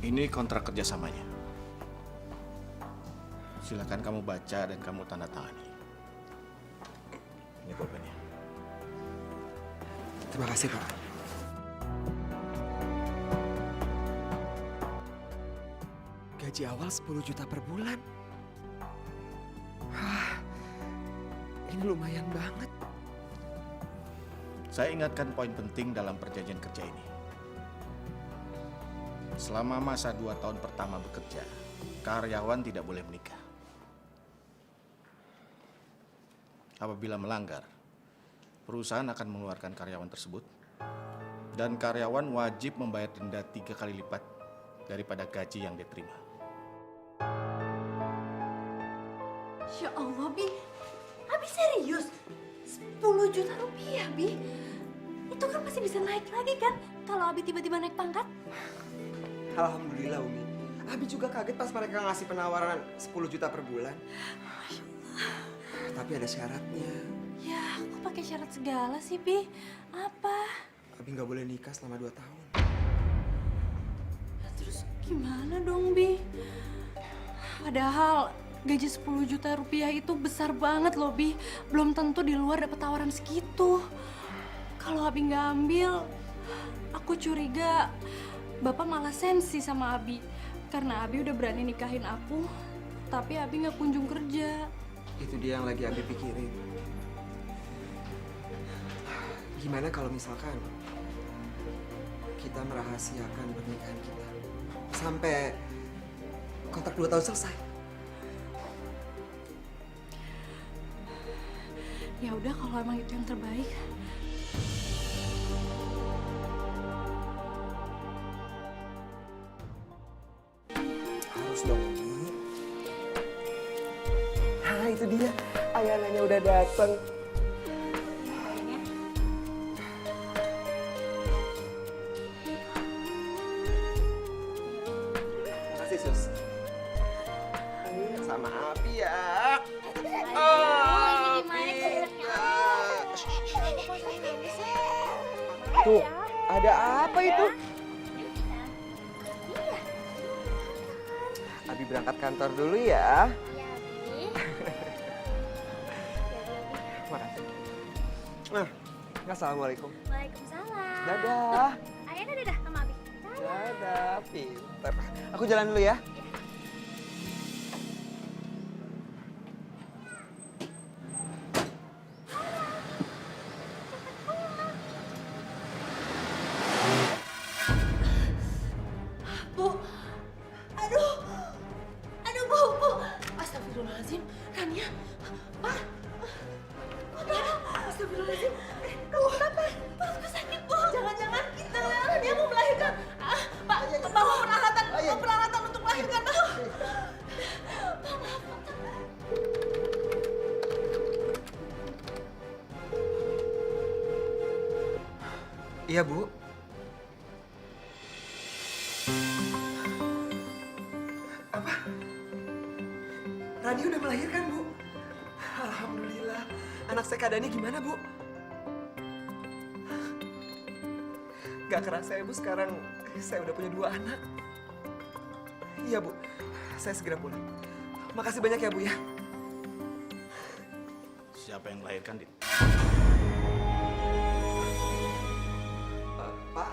Ini kontrak kerjasamanya. Silakan kamu baca dan kamu tanda tangani. Ini pulpennya. Terima kasih, Pak. Gaji awal 10 juta per bulan. Wah, ini lumayan banget. Saya ingatkan poin penting dalam perjanjian kerja ini. Selama masa 2 tahun pertama bekerja, karyawan tidak boleh menikah. Apabila melanggar, perusahaan akan mengeluarkan karyawan tersebut dan karyawan wajib membayar denda 3 kali lipat daripada gaji yang dia terima. Ya Allah, Bi. Abi serius? 10 juta rupiah, Bi. Itu kan masih bisa naik lagi kan kalau Abi tiba-tiba naik pangkat? Alhamdulillah, Umi. Abi juga kaget pas mereka ngasih penawaran 10 juta per bulan. Tapi ada syaratnya. Ya, kok pakai syarat segala sih, Bi? Apa? Abi nggak boleh nikah selama 2 tahun. Ya, terus gimana dong, Bi? Padahal gaji 10 juta rupiah itu besar banget loh, Bi. Belum tentu di luar dapat tawaran segitu. Kalau Abi nggak ambil, aku curiga Bapak malah sensi sama Abi. Karena Abi udah berani nikahin aku, tapi Abi nggak kunjung kerja. Itu dia yang lagi Abi pikirin. Gimana kalau misalkan kita merahasiakan pernikahan kita sampai kontrak 2 tahun selesai? Ya udah kalau emang itu yang terbaik. Harus dong, Umi. Ah, itu dia. Ayananya udah datang. Makasih, Sus. Sama Abi ya. Tuh, ada apa itu? Abi berangkat kantor dulu ya. Makasih. Nah, assalamualaikum. Waalaikumsalam. Dadah. Ayana dadah sama Abi. Dadah, pinter. Aku jalan dulu ya. Bu, aduh, Bu. Astagfirullahaladzim, Rania, Pak. Astagfirullahaladzim, kamu kenapa? Perutku sakit, Bu. Jangan-jangan Rania mau melahirkan. Pak, bawa peralatan untuk melahirkan, Pak. Iya, Bu. Apa? Rani udah melahirkan, Bu. Alhamdulillah. Anak saya keadaannya gimana, Bu? Gak kerasa ya, Bu, sekarang saya udah punya 2 anak. Iya, Bu. Saya segera pulang. Makasih banyak ya, Bu ya. Siapa yang melahirkan, Dit? Pak,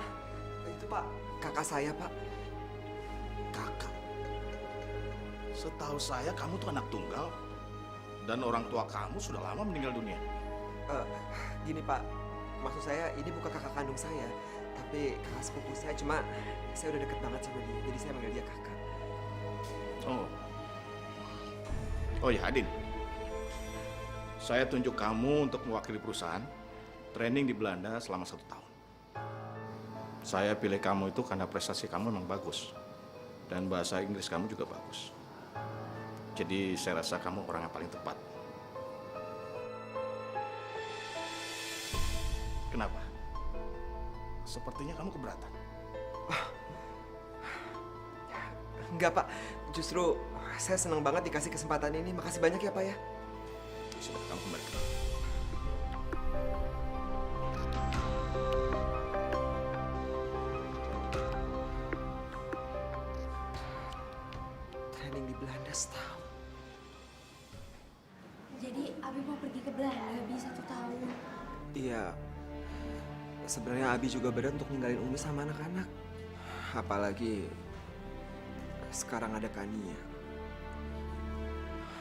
itu Pak, kakak saya, Pak. Kakak. Setahu saya kamu tuh anak tunggal. Dan orang tua kamu sudah lama meninggal dunia. Gini, Pak. Maksud saya ini bukan kakak kandung saya, tapi kakak sepupu saya. Cuma saya udah deket banget sama dia, jadi saya manggil dia kakak. Oh ya, Adin. Saya tunjuk kamu untuk mewakili perusahaan training di Belanda selama 1 tahun. Saya pilih kamu itu karena prestasi kamu memang bagus. Dan bahasa Inggris kamu juga bagus. Jadi saya rasa kamu orang yang paling tepat. Kenapa? Sepertinya kamu keberatan. Enggak, Pak. Justru saya senang banget dikasih kesempatan ini. Makasih banyak ya, Pak ya. Sudah, kamu kembali. Belanda setahun. Jadi Abi mau pergi ke Belanda Bi 1 tahun. Iya, sebenarnya Abi juga berat untuk ninggalin Umi sama anak-anak. Apalagi sekarang ada Kania.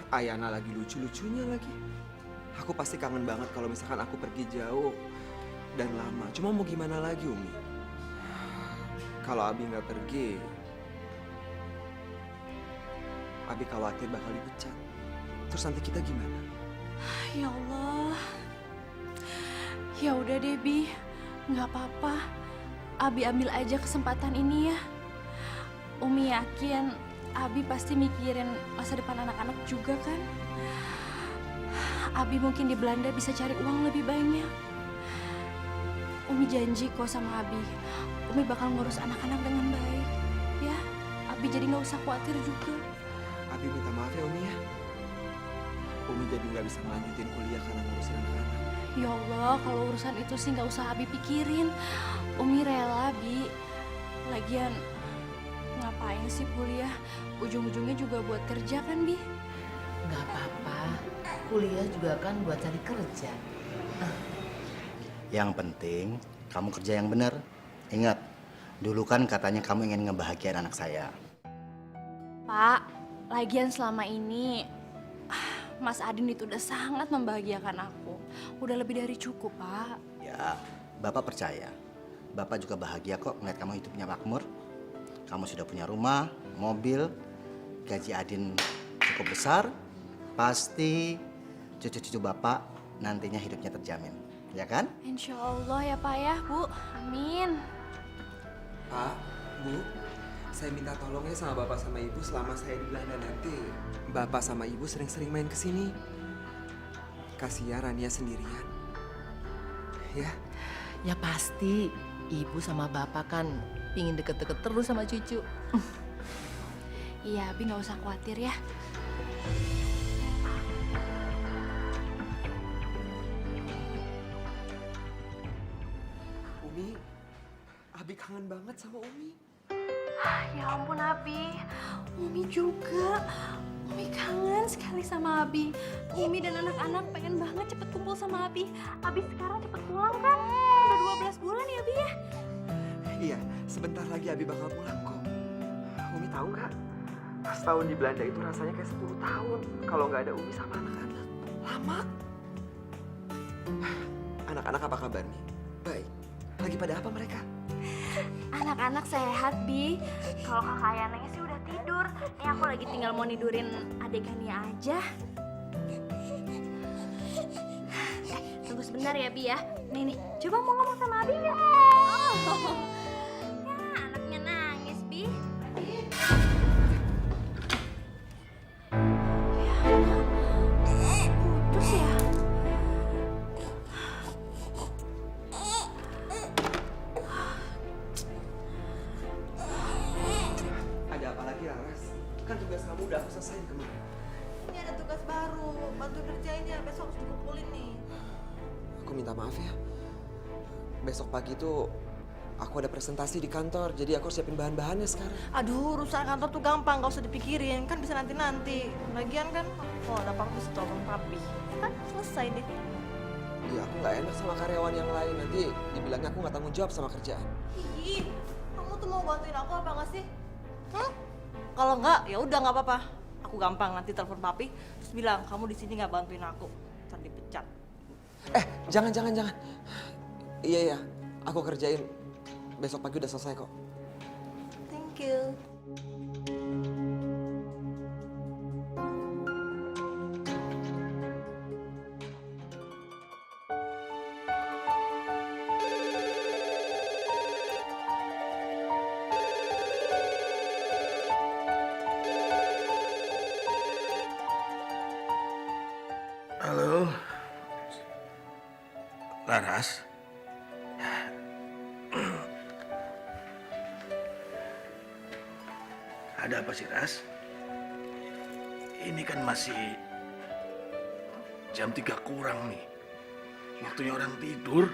Ayana lagi lucu-lucunya lagi. Aku pasti kangen banget kalau misalkan aku pergi jauh dan lama. Cuma mau gimana lagi, Umi? Kalau Abi nggak pergi, Abi khawatir bakal dipecat. Terus nanti kita gimana? Ya Allah. Ya udah deh Bi, nggak apa-apa. Abi ambil aja kesempatan ini ya. Umi yakin Abi pasti mikirin masa depan anak-anak juga kan. Abi mungkin di Belanda bisa cari uang lebih banyak. Umi janji kok sama Abi, Umi bakal ngurus anak-anak dengan baik. Ya, Abi jadi nggak usah khawatir juga. Abi minta maaf ya, Umi ya. Umi jadi nggak bisa melanjutin kuliah karena ngurusin anak-anak. Ya Allah, kalau urusan itu sih nggak usah Abi pikirin. Umi rela, Bi. Lagian, ngapain sih kuliah? Ujung-ujungnya juga buat kerja kan, Bi? Nggak apa-apa, kuliah juga kan buat cari kerja. Yang penting kamu kerja yang benar. Ingat, dulu kan katanya kamu ingin ngebahagiain anak saya. Pak, lagian selama ini Mas Adin itu udah sangat membahagiakan aku. Udah lebih dari cukup, Pak. Ya, Bapak percaya. Bapak juga bahagia kok melihat kamu hidupnya makmur. Kamu sudah punya rumah, mobil, gaji Adin cukup besar. Pasti cucu-cucu Bapak nantinya hidupnya terjamin. Ya kan? Insya Allah ya Pak ya, Bu. Amin. Pak, Bu, saya minta tolong ya sama Bapak sama Ibu selama saya di Belanda nanti. Bapak sama Ibu sering-sering main ke sini. Kasihan Rania sendirian. Ya, Ya pasti, ibu sama bapak kan pingin deket-deket terus sama cucu. Iya, Abi nggak usah khawatir ya. Umi, Abi kangen banget sama Umi. Ya ampun Abi, Umi juga. Umi kangen sekali sama Abi. Umi dan anak-anak pengen banget cepet kumpul sama Abi. Abi sekarang cepet pulang kan? Udah 12 bulan ya Abi ya? Iya, sebentar lagi Abi bakal pulang kok. Umi tahu nggak? Setahun di Belanda itu rasanya kayak 10 tahun kalau nggak ada Umi sama anak-anak. Lama. Anak-anak apa kabar nih? Baik. Lagi pada apa mereka? Anak-anak sehat, Bi. Kalau kakak Yananya sih udah tidur. Nih aku lagi tinggal mau nidurin adegannya aja. Tunggu sebentar ya, Bi ya. Nih, coba mau ngomong sama Abi nggak? Oh. Ya, anaknya nangis, Bi. Ya, putus ya? Ada apa lagi Laras? Kan tugas kamu udah aku selesaiin kemarin. Ini ada tugas baru, bantu kerjain ya, besok harus dikumpulin nih. Aku minta maaf ya. Besok pagi tuh aku ada presentasi di kantor, jadi aku harus siapin bahan-bahannya sekarang. Aduh, urusan kantor tuh gampang, gak usah dipikirin, kan bisa nanti-nanti. Lagian kan, oh ada apa-apa bisa telepon papi. Kan selesai deh. Ya aku nggak enak sama karyawan yang lain, nanti dibilangnya aku nggak tanggung jawab sama kerjaan. Ih, kamu tuh mau bantuin aku apa nggak sih? Kalau nggak, ya udah nggak apa-apa. Aku gampang nanti telepon papi, terus bilang kamu di sini nggak bantuin aku, ntar dipecat. Jangan. Iya, aku kerjain. Besok pagi udah selesai kok. Thank you. Halo, Laras. Ada apa sih, Ras? Ini kan masih jam 3 kurang nih. Waktunya orang tidur.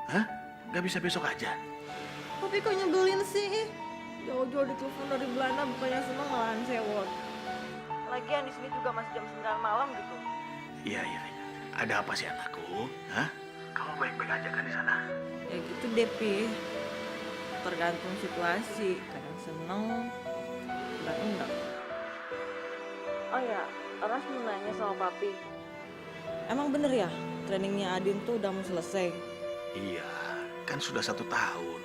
Hah? Gak bisa besok aja? Tapi kok nyebelin sih? Jauh-jauh ditelepon dari Belanda, bukannya seneng malahan sewot. Lagian di sini juga masih jam 9 malam gitu. Iya, iya. Ada apa sih anakku? Hah? Kamu baik-baik aja kan di sana? Ya gitu deh, Pi. Tergantung situasi. Kadang seneng, kadang enggak. Oh ya, Ras mau nanya sama Papi. Emang bener ya, trainingnya Adin tuh udah mau selesai? Iya, kan sudah 1 tahun.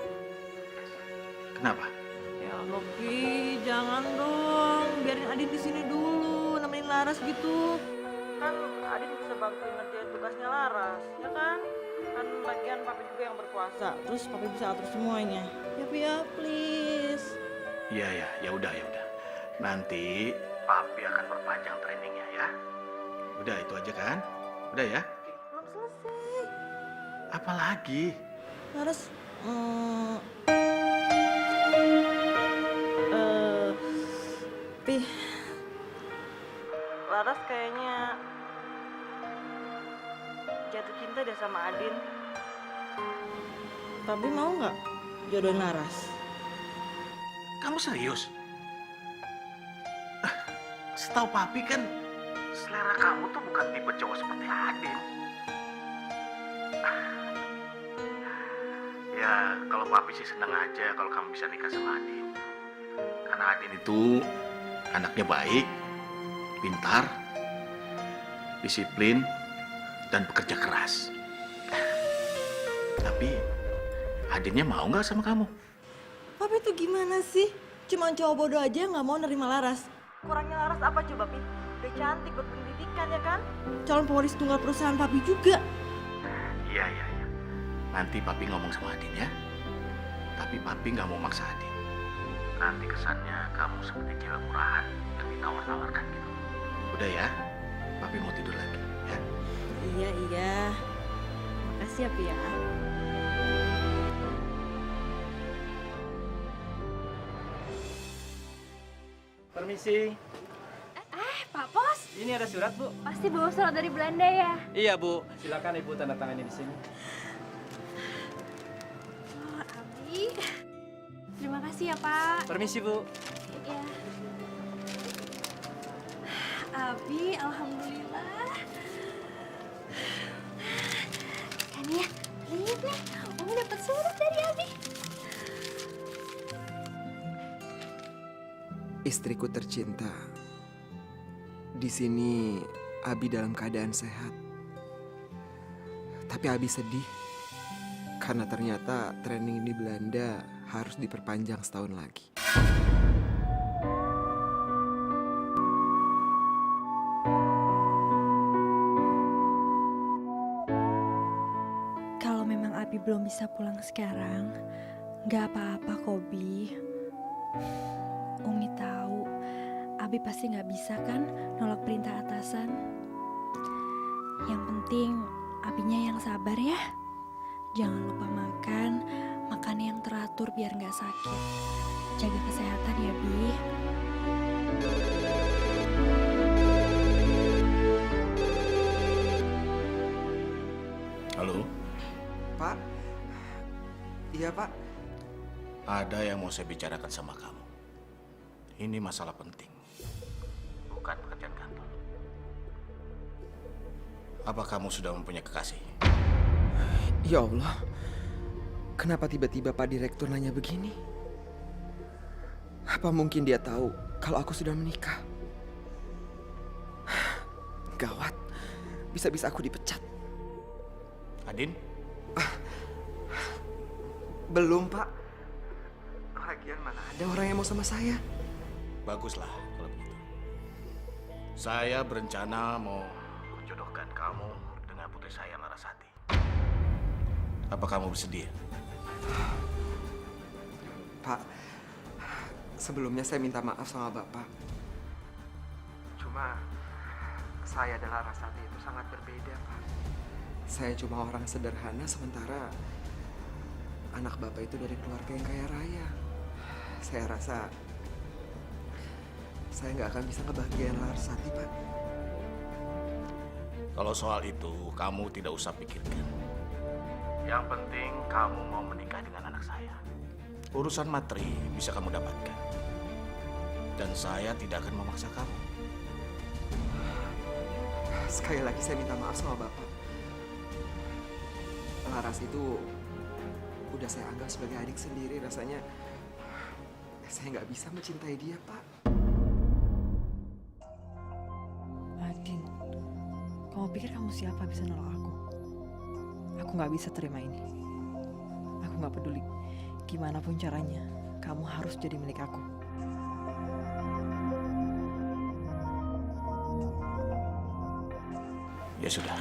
Kenapa? Ya Allah, Pi, jangan dong. Biarin Adin di sini dulu, nemenin Laras gitu. Kan Adin bisa bantuin ngerjain tugasnya Laras, ya kan? Kan bagian Papi juga yang berkuasa, terus Papi bisa atur semuanya. Ya, Pi ya, please. Iya, ya, ya udah, ya udah. Nanti Papi akan perpanjang trainingnya ya. Udah itu aja kan? Udah ya? Belum selesai. Apa lagi? Laras, Pi, Laras kayaknya jatuh cinta deh sama Adin. Tapi mau nggak jodohin Laras? Kamu serius? Setahu Papi kan selera kamu tuh bukan tipe cowok seperti Adin. Ya, kalau Papi sih seneng aja kalau kamu bisa nikah sama Adin. Karena Adin itu anaknya baik, pintar, disiplin, dan pekerja keras. Tapi Adinnya mau nggak sama kamu? Papi tuh gimana sih? Cuma cowok bodoh aja nggak mau nerima Laras. Kurangnya Laras apa coba, Pi? Udah cantik, berpendidikan ya kan? Calon pewaris tunggal perusahaan Papi juga. Iya, iya, iya. Nanti Papi ngomong sama Adin ya. Tapi Papi nggak mau maksa Adin. Nanti kesannya kamu seperti cewek murahan yang ditawar-tawarkan gitu. Udah ya, Papi mau tidur lagi ya. Iya, iya. Makasih ya, Pi ya. Permisi, Pak Pos, ini ada surat, Bu. pasti bawa surat dari Belanda ya? Iya, Bu. Silakan Ibu tanda tangannya di sini. Oh, Abi. Terima kasih ya, Pak. Permisi, Bu. Ya. Abi, alhamdulillah. Kan ya, lihat nih, Umi dapat surat dari Abi. Istriku tercinta. Di sini Abi dalam keadaan sehat. Tapi Abi sedih karena ternyata training di Belanda harus diperpanjang setahun lagi. Kalau memang Abi belum bisa pulang sekarang, nggak apa-apa kok, Bi. Umi tahu, Abi pasti nggak bisa kan nolak perintah atasan. Yang penting, Abinya yang sabar ya. Jangan lupa makan yang teratur biar nggak sakit. Jaga kesehatan ya, Bi. Halo, Pak? Iya, Pak. ada yang mau saya bicarakan sama kamu. Ini masalah penting, bukan pekerjaan kantor. Apa kamu sudah mempunyai kekasih? Ya Allah, kenapa tiba-tiba Pak Direktur nanya begini? Apa mungkin dia tahu kalau aku sudah menikah? Gawat, bisa-bisa aku dipecat. Adin? Belum, Pak. Lagian mana ada orang yang mau sama saya? Baguslah kalau begitu. Saya berencana mau menjodohkan kamu dengan putri saya Larasati. Apa kamu bersedia? Pak, sebelumnya saya minta maaf sama Bapak. Cuma saya dan Larasati itu sangat berbeda, Pak. Saya cuma orang sederhana, sementara anak Bapak itu dari keluarga yang kaya raya. Saya rasa saya nggak akan bisa ngebahagiain Larasati, Pak. Kalau soal itu, kamu tidak usah pikirkan. Yang penting kamu mau menikah dengan anak saya. Urusan materi bisa kamu dapatkan. Dan saya tidak akan memaksa kamu. Sekali lagi saya minta maaf sama Bapak. Laras itu udah saya anggap sebagai adik sendiri. Rasanya saya nggak bisa mencintai dia, Pak. Adin, kamu pikir kamu siapa bisa nolak aku? Aku nggak bisa terima ini. Aku nggak peduli. Gimana pun caranya, kamu harus jadi milik aku. Ya sudah.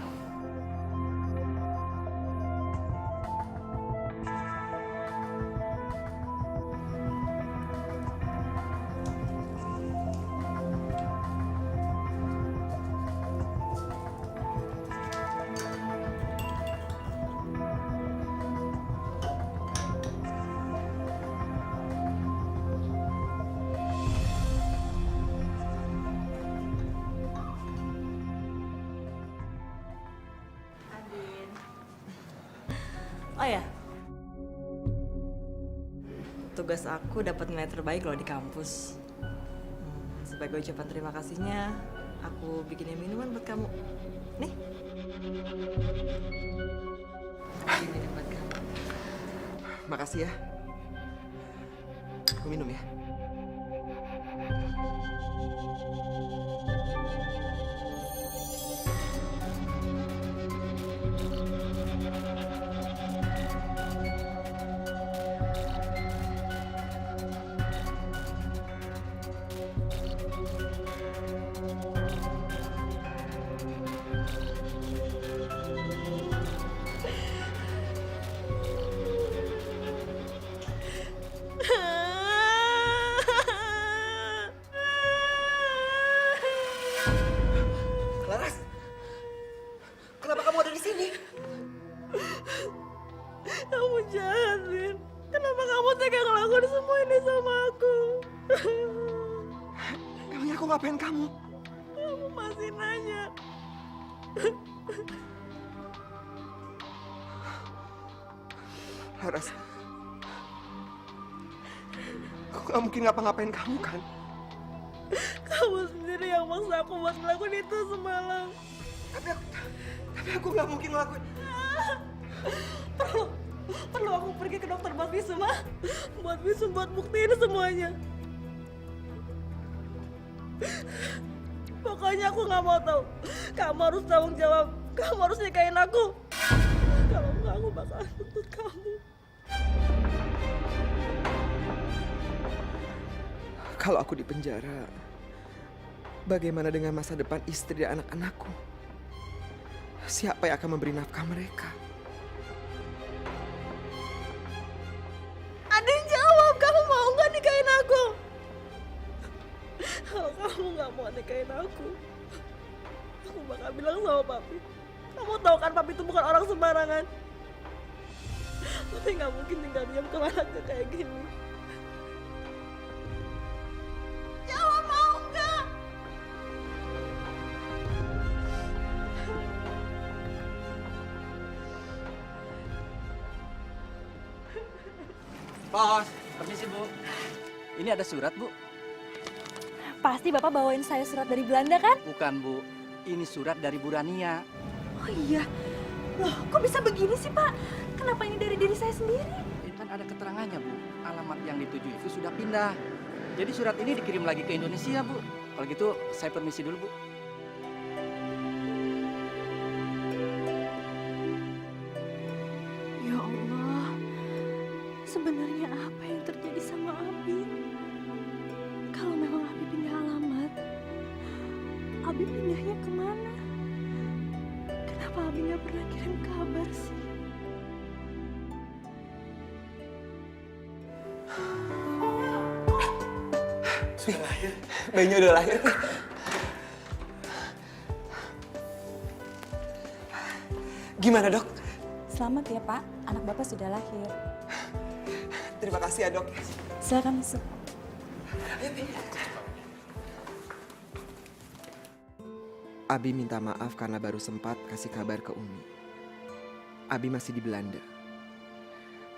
Oh ya, tugas aku dapat nilai terbaik loh di kampus. Sebagai ucapan terima kasihnya, aku bikinin minuman buat kamu. Nih. Ini buat kamu. Makasih ya. Aku minum ya. Laras, kenapa kamu ada di sini? Kamu jahat, Vin. Kenapa kamu tega ngelakuin semua ini sama aku? Emangnya aku ngapain kamu? Kamu masih nanya. Laras, aku gak mungkin ngapa-ngapain kamu kan? Kamu sendiri yang maksa aku buat ngelakuin itu semalam. Tapi aku gak mungkin ngelakuin. Perlu aku pergi ke dokter buat visum, ah? Buat visum, buat buktiin semuanya. Pokoknya aku nggak mau tahu. Kamu harus tanggung jawab. Kamu harus nikahin aku. Kalau nggak, aku bakal tuntut kamu. Kalau aku di penjara, bagaimana dengan masa depan istri dan anak-anakku? Siapa yang akan memberi nafkah mereka? Adin, jawab. Kamu mau nggak nikahin aku? Kalau kamu nggak mau nikahin aku bakal bilang sama papi. Kamu tahu kan papi itu bukan orang sembarangan. Papi nggak mungkin tinggal diam kalau anaknya kayak gini. Jawab, mau nggak? Bos, permisi Bu. Ini ada surat Bu. Pasti Bapak bawain saya surat dari Belanda kan? Bukan Bu, ini surat dari Bu Rania. Oh iya. Loh, kok bisa begini sih Pak? Kenapa ini dari diri saya sendiri? Ini kan ada keterangannya Bu, alamat yang dituju itu sudah pindah. Jadi surat ini dikirim lagi ke Indonesia Bu. Kalau gitu saya permisi dulu Bu. Ya Allah, sebenarnya apa yang terjadi sama Abi? Kalau memang Abi pindah alamat, Abi pindahnya kemana? Kenapa Abi nggak pernah kirim kabar sih? Sudah lahir. Bayinya udah lahir. Gimana dok? Selamat ya Pak, anak Bapak sudah lahir. Terima kasih ya dok. Silakan masuk. Abi minta maaf karena baru sempat kasih kabar ke Umi. Abi masih di Belanda.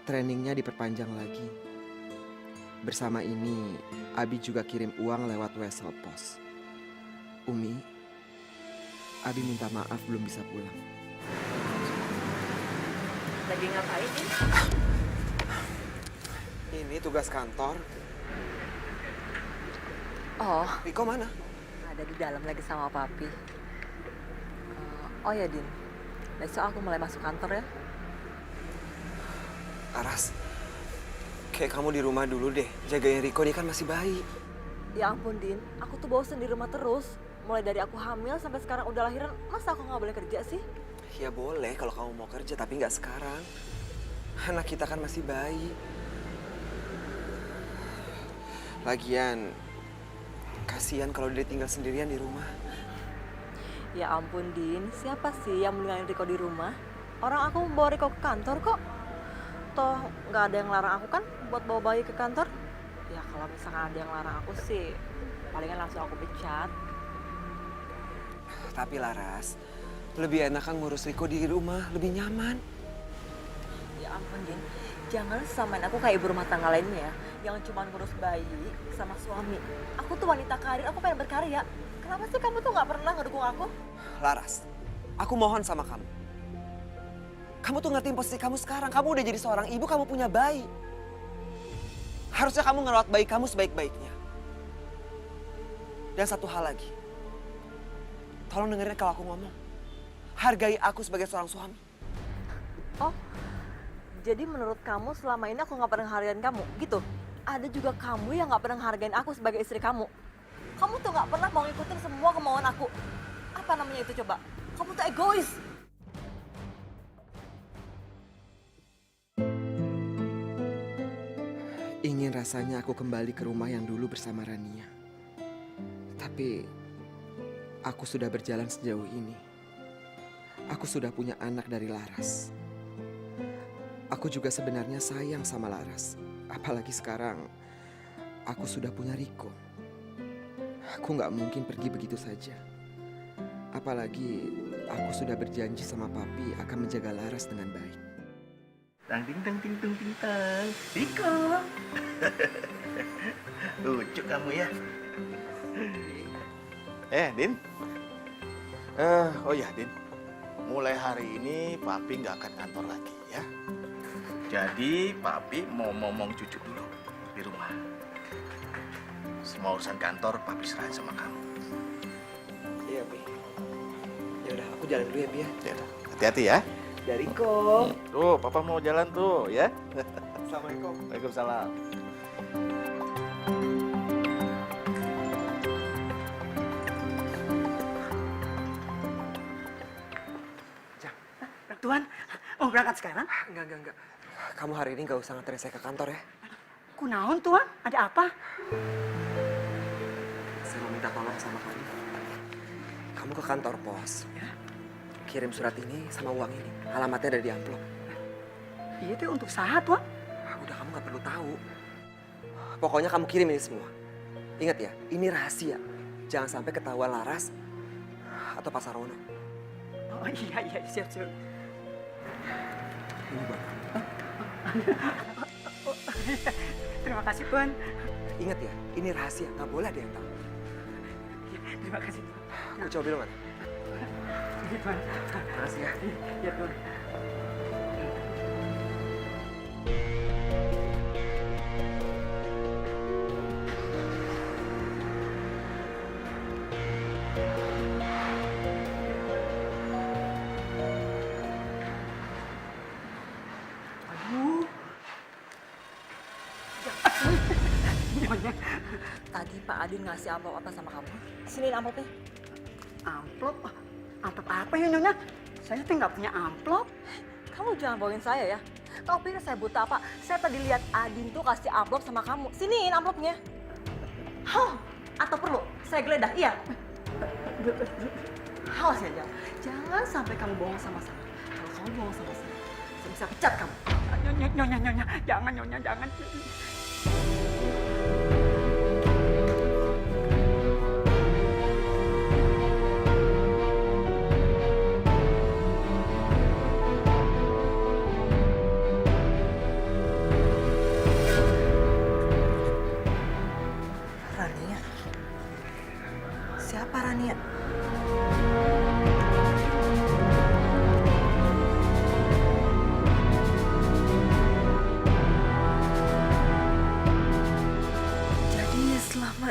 Trainingnya diperpanjang lagi. Bersama ini, Abi juga kirim uang lewat wesel pos. Umi, Abi minta maaf belum bisa pulang. Lagi ngapain nih? Ini tugas kantor. Oh, Riko mana? ada di dalam lagi sama papi. Oh ya Din, besok aku mulai masuk kantor ya. Aras, kayak kamu di rumah dulu deh. Jagain Riko, dia kan masih bayi. Ya ampun Din, aku tuh bosen di rumah terus. Mulai dari aku hamil sampai sekarang udah lahiran, masa aku nggak boleh kerja sih? Ya boleh kalau kamu mau kerja, tapi nggak sekarang. Anak kita kan masih bayi. Lagian, kasihan kalau dia tinggal sendirian di rumah. Ya ampun Din, siapa sih yang meninggalin Riko di rumah? Orang aku membawa Riko ke kantor kok. Toh nggak ada yang larang aku kan buat bawa bayi ke kantor. Ya kalau misalkan ada yang larang aku sih, palingan langsung aku pecat. Tapi Laras, lebih enak kan ngurus Riko di rumah, lebih nyaman. Ya ampun Din, jangan samain aku kayak ibu rumah tangga lainnya yang cuma ngurus bayi sama suami. Aku tuh wanita karir, aku pengen berkarya. Kenapa sih kamu tuh nggak pernah ngedukung aku? Laras, aku mohon sama kamu. Kamu tuh ngertiin posisi kamu sekarang. Kamu udah jadi seorang ibu, kamu punya bayi. Harusnya kamu ngerawat bayi kamu sebaik-baiknya. Dan satu hal lagi. Tolong dengerin kalau aku ngomong. Hargai aku sebagai seorang suami. Oh, jadi menurut kamu selama ini aku nggak pernah hargain kamu, gitu? Ada juga kamu yang nggak pernah hargain aku sebagai istri kamu. Kamu tuh nggak pernah mau ngikutin semua kemauan aku. Apa namanya itu coba? Kamu tuh egois. Ingin rasanya aku kembali ke rumah yang dulu bersama Rania. Tapi aku sudah berjalan sejauh ini. Aku sudah punya anak dari Laras. Aku juga sebenarnya sayang sama Laras. Apalagi sekarang aku sudah punya Riko. Aku nggak mungkin pergi begitu saja. Apalagi aku sudah berjanji sama papi akan menjaga Laras dengan baik. Tang ting tang ting tung ting tang. Riko. Lucu kamu ya. Din. Oh ya, Din. Mulai hari ini Papi nggak akan kantor lagi ya. Jadi Papi mau ngomong cucu dulu di rumah. Semua urusan kantor Papi serahin sama kamu. Iya, Bi. Ya udah, aku jalan dulu ya, Bi ya. Ya udah, hati-hati ya. Dari Riko. Tuh, Papa mau jalan tuh ya. Assalamualaikum. Waalaikumsalam. Tuan, mau berangkat sekarang? Enggak. Kamu hari ini nggak usah nganterin saya ke kantor ya. Kunaon, Tuan? Ada apa? Saya mau minta tolong sama kamu. Kamu ke kantor pos. Ya. Kirim surat ini sama uang ini. Alamatnya ada di amplop. Iya tuh untuk sahat, Tuan. Udah, kamu nggak perlu tahu. Pokoknya kamu kirim ini semua. Ingat ya, ini rahasia. Jangan sampai ketahuan Laras atau Pak Sarono. Oh iya, siap. Ini buat kamu. Terima kasih, Tuan. Ingat ya, ini rahasia. Nggak boleh ada yang tahu. Terima kasih, Tuan. Aku coba bilang mana? Iya, Tuan. Terima kasih ya. Iya, Tuan. Aduh. Nyonya. Tadi Pak Adin ngasih amplop apa sama kamu? Sini amplopnya. Amplop? Amplop apa ya, Nyonya? Saya tuh nggak punya amplop. Kamu jangan bohongin saya ya. Kamu pikir saya buta apa? Saya tadi lihat Adin tuh kasih amplop sama kamu. Siniin amplopnya. Hah? Atau perlu saya geledah? Iya. Awas ya, jangan sampai kamu bohong sama saya. Kalau kamu bohong sama saya bisa pecat kamu. Nyonya, jangan, Nyonya, jangan. Rania? Siapa Rania?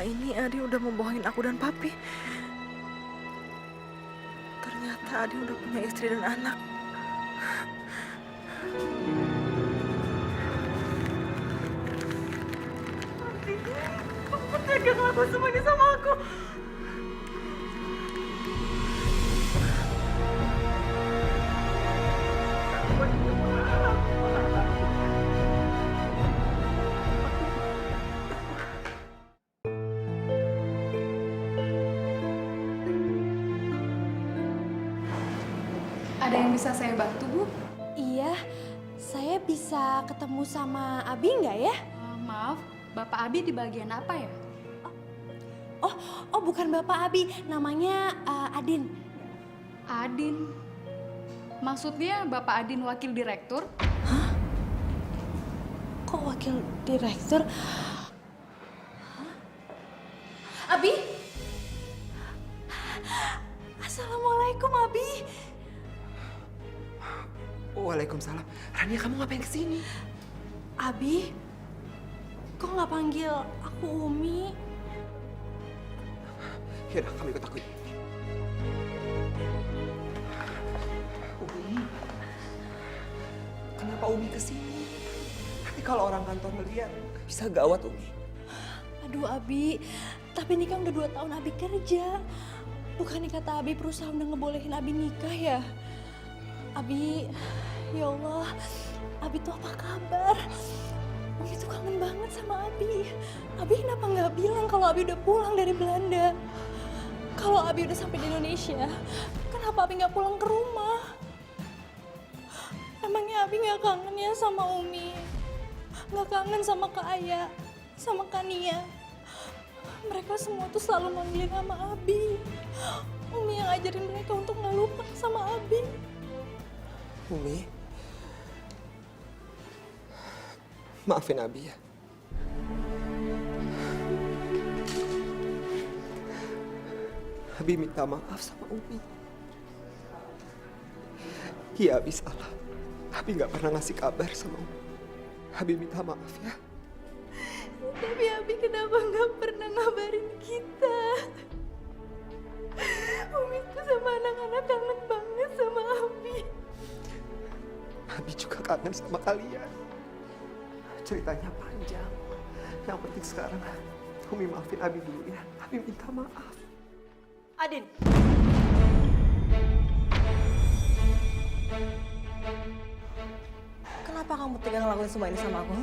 Selama ini Adi udah membohongin aku dan papi. Ternyata Adi udah punya istri dan anak. Adi, kamu tega ngelakuin semua ini sama aku. Ada yang bisa saya bantu, Bu? Iya, saya bisa ketemu sama Abi nggak ya? Maaf, Bapak Abi di bagian apa ya? Oh, bukan Bapak Abi, namanya Adin. Adin? Maksudnya Bapak Adin wakil direktur? Hah? Kok wakil direktur? Hah? Abi? Assalamualaikum, Abi. Waalaikumsalam. Rania, kamu ngapain kesini? Abi, kok nggak panggil aku Umi? Yaudah, kamu ikut aku. Umi, kenapa Umi kesini? Nanti kalau orang kantor melihat, bisa gawat Umi. Aduh Abi, tapi ini kan udah 2 tahun Abi kerja. Bukannya kata Abi perusahaan udah ngebolehin Abi nikah ya? Abi, ya Allah, Abi tuh apa kabar? Umi tuh kangen banget sama Abi. Abi kenapa nggak bilang kalau Abi udah pulang dari Belanda? Kalau Abi udah sampai di Indonesia, kenapa Abi nggak pulang ke rumah? Emangnya Abi nggak kangen ya sama Umi? Nggak kangen sama Kak Aya, sama Kak Nia? Mereka semua tuh selalu manggilin nama Abi. Umi yang ajarin mereka untuk nggak lupa sama Abi. Umi, maafin Abi ya. Abi minta maaf sama Umi. Iya, Abi salah. Abi nggak pernah ngasih kabar sama Umi. Abi minta maaf ya. Tapi Abi kenapa nggak pernah ngabarin kita? Umi tuh sama anak-anak kangen banget sama Abi. Abi juga kangen sama kalian. Ceritanya panjang. Yang penting sekarang, Umi maafin Abi dulu ya. Abi minta maaf. Adin. Kenapa kamu tega ngelakuin semua ini sama aku?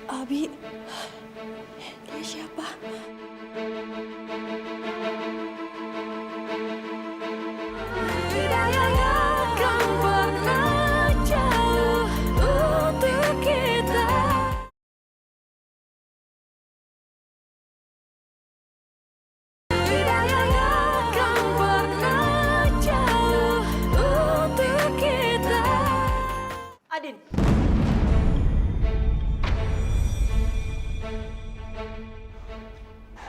Abi, dia siapa? Adin.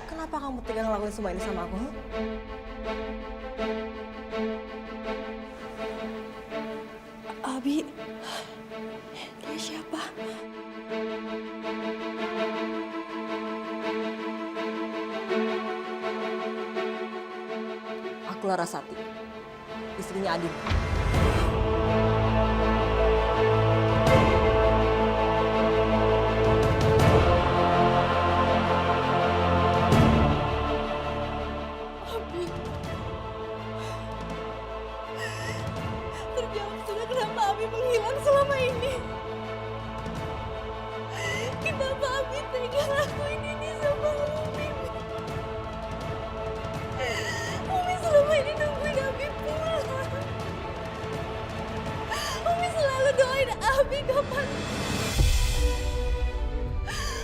Kenapa kamu tega ngelakuin semua ini sama aku? Abi, dia siapa? Aku Larasati, istrinya Adin. Abi, terjawab sudah kenapa Abi menghilang selama ini. Kenapa Abi tega lakuin ini sama Umi? Umi selama ini nungguin Abi pulang. Umi selalu doain Abi kapan.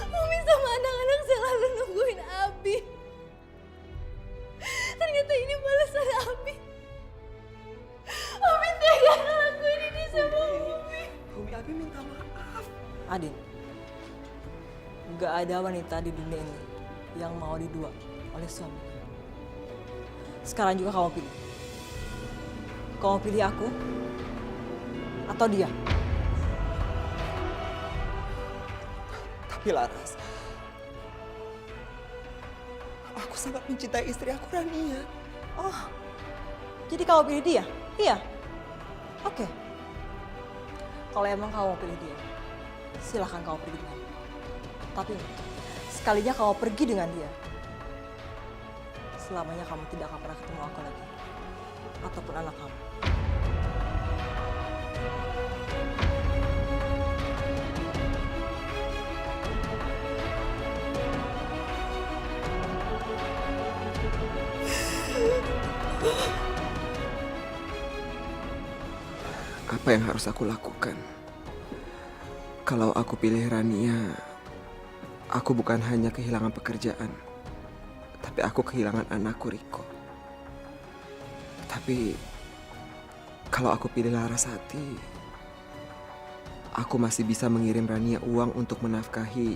Umi sama anak-anak selalu nungguin Abi. Ternyata ini balasan Abi. Abi tega ngelakuin ini sama Umi. Umi, Abi minta maaf. Adin, gak ada wanita di dunia ini yang mau didua oleh suami. Sekarang juga kamu pilih. Kamu pilih aku atau dia? Tapi Laras, aku sangat mencintai istri aku, Rania. Oh, jadi kamu pilih dia? Iya? Oke. Kalau emang kamu mau pilih dia, silahkan kamu pergi dengan dia. Tapi sekalinya kamu pergi dengan dia, selamanya kamu tidak akan pernah ketemu aku lagi. Ataupun anak kamu. Apa yang harus aku lakukan? Kalau aku pilih Rania, aku bukan hanya kehilangan pekerjaan, tapi aku kehilangan anakku Riko. Tapi kalau aku pilih Larasati, aku masih bisa mengirim Rania uang untuk menafkahi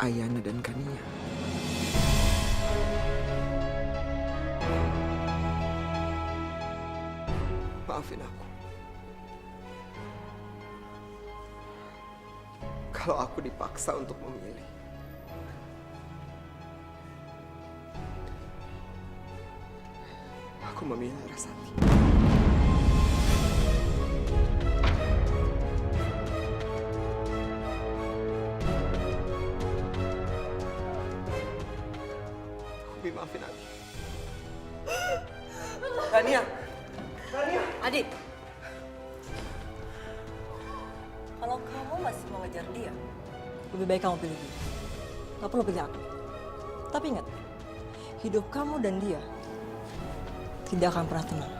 Ayana dan Kania. Maafin aku. Kalau aku dipaksa untuk memilih. Aku memilih Larasati. Umi, maafin aku. Rania! Rania! Adit, kalau kamu masih mau ngejar dia, lebih baik kamu pilih dia. Gak perlu pilih aku. Tapi ingat, hidup kamu dan dia tidak akan pernah tenang.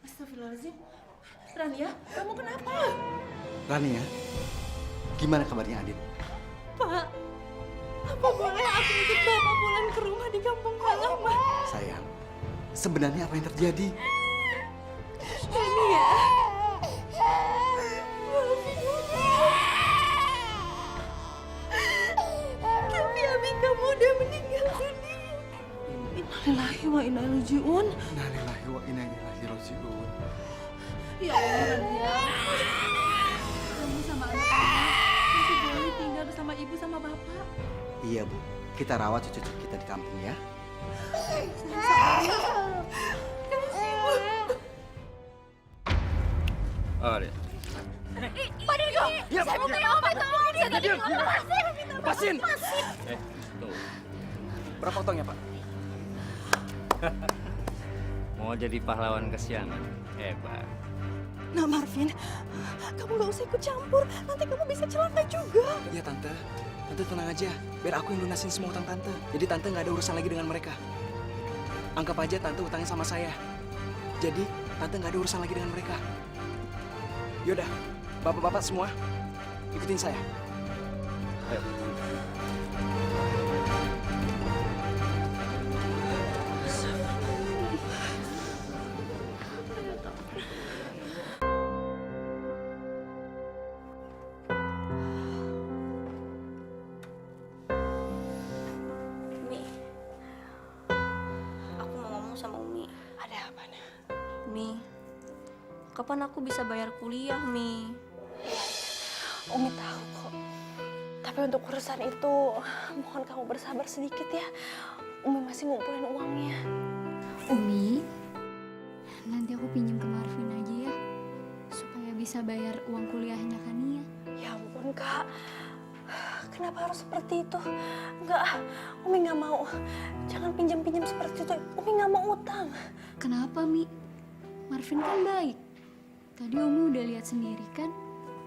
Astagfirullahaladzim. Rania, kamu kenapa? Rania, gimana kabarnya Adit? Pak, apa boleh aku ikut Bapak pulang ke rumah di kampung halaman? Sayang, sebenarnya apa yang terjadi? Rania. Maafin Umi. Tapi Abi kamu udah meninggal dunia. Innalillahi wa inna ilaihi raji'un. Innalillahi wa inna ilaihi raji'un. Ya Allah, Rania. Kamu sama anak-anak masih boleh tinggal bersama ibu sama bapak. Iya, Bu. Kita rawat cucu-cucu kita di kampung ya. Ada. Pak Dirgo, saya mau tanya apa itu? Saya tadi Lepasin! Tuh. Berapa potongnya, Pak? Mau jadi pahlawan kesiangan? Hebat. Nah Marvin, kamu gak usah ikut campur. Nanti kamu bisa celaka juga. Iya Tante, Tante tenang aja. Biar aku yang lunasin semua utang Tante. Jadi Tante nggak ada urusan lagi dengan mereka. Anggap aja Tante utangnya sama saya. Jadi Tante nggak ada urusan lagi dengan mereka. Yaudah, bapak-bapak semua, ikutin saya. Ayo. Mi, aku mau ngomong sama Umi. Ada apa, Nak? Mi, kapan aku bisa bayar kuliah, Mi? Umi tahu kok. Tapi untuk urusan itu, mohon kamu bersabar sedikit ya. Umi masih ngumpulin uangnya. Umi, nanti aku pinjam ke Marvin aja ya, supaya bisa bayar uang kuliahnya Kania. Ya ampun, Kak. Kenapa harus seperti itu? Enggak, Umi nggak mau. Jangan pinjam-pinjam seperti itu. Umi nggak mau utang. Kenapa, Mi? Marvin kan baik. Tadi Umi udah lihat sendiri kan,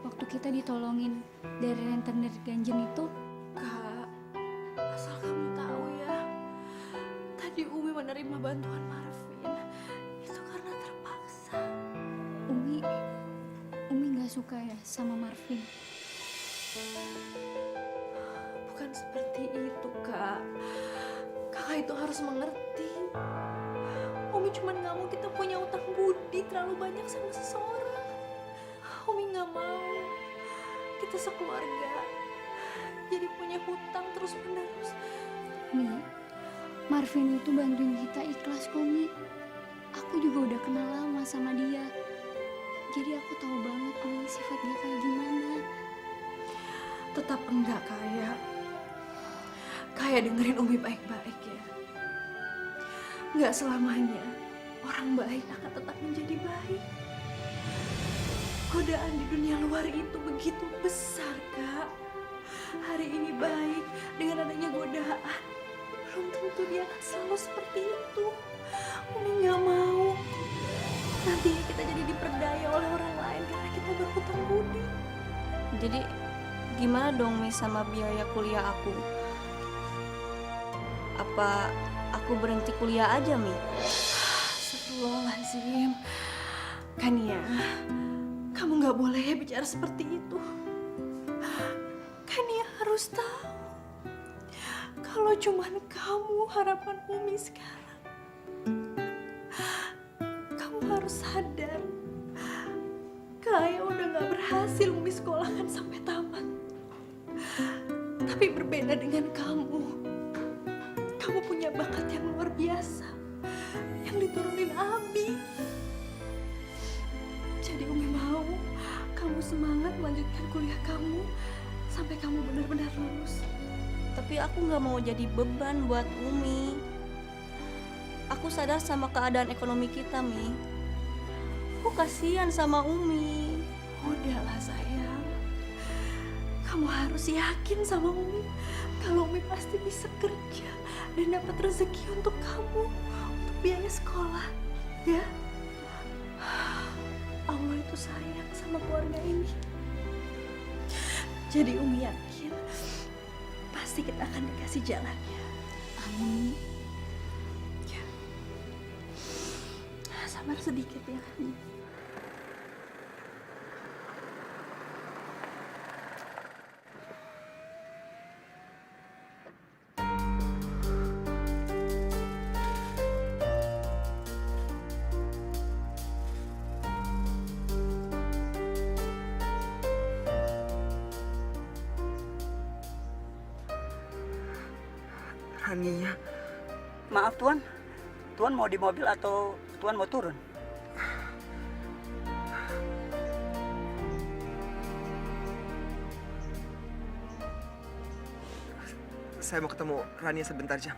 waktu kita ditolongin dari rentenir ganjen itu. Kak, asal kamu tahu ya, tadi Umi menerima bantuan Marvin itu karena terpaksa. Umi nggak suka ya sama Marvin. Bukan seperti itu, Kak. Kakak itu harus mengerti. Umi cuma nggak mau kita punya utang budi terlalu banyak sama seseorang. Umi nggak mau kita sekeluarga jadi punya hutang terus-menerus. Mi, Marvin itu bantuin kita ikhlas kok, Mi. Aku juga udah kenal lama sama dia. Jadi aku tahu banget nih sifat dia kayak gimana. Tetap enggak kayak dengerin Umi baik-baik ya. Enggak selamanya orang baik akan tetap menjadi baik. Godaan di dunia luar itu begitu besar, Kak. Hari ini baik dengan adanya godaan, belum tentu dia akan selalu seperti itu. Umi nggak mau nantinya kita jadi diperdaya oleh orang lain karena kita berhutang budi. Jadi gimana dong Mi sama biaya kuliah aku? Apa aku berhenti kuliah aja, Mi? Astagfirullahaladzim. Kania, kamu nggak boleh ya bicara seperti itu. Kania harus tahu kalau cuman kamu harapan Umi sekarang. Kamu harus sadar, Kaya udah nggak berhasil Umi sekolahkan sampai tamat. Tapi berbeda dengan kamu. Kamu punya bakat yang luar biasa yang diturunin Abi. Jadi Umi mau kamu semangat melanjutkan kuliah kamu sampai kamu benar-benar lulus. Tapi aku nggak mau jadi beban buat Umi. Aku sadar sama keadaan ekonomi kita, Mi. Aku kasihan sama Umi. Udahlah sayang. Kamu harus yakin sama Umi kalau Umi pasti bisa kerja dan dapat rezeki untuk kamu, untuk biaya sekolah, ya. Allah itu sayang sama keluarga ini. Jadi Umi yakin pasti kita akan dikasih jalannya. Amin. Ya. Sabar sedikit ya kan. Rania. Maaf Tuan. Tuan mau di mobil atau Tuan mau turun? Saya mau ketemu Rania sebentar, Jang.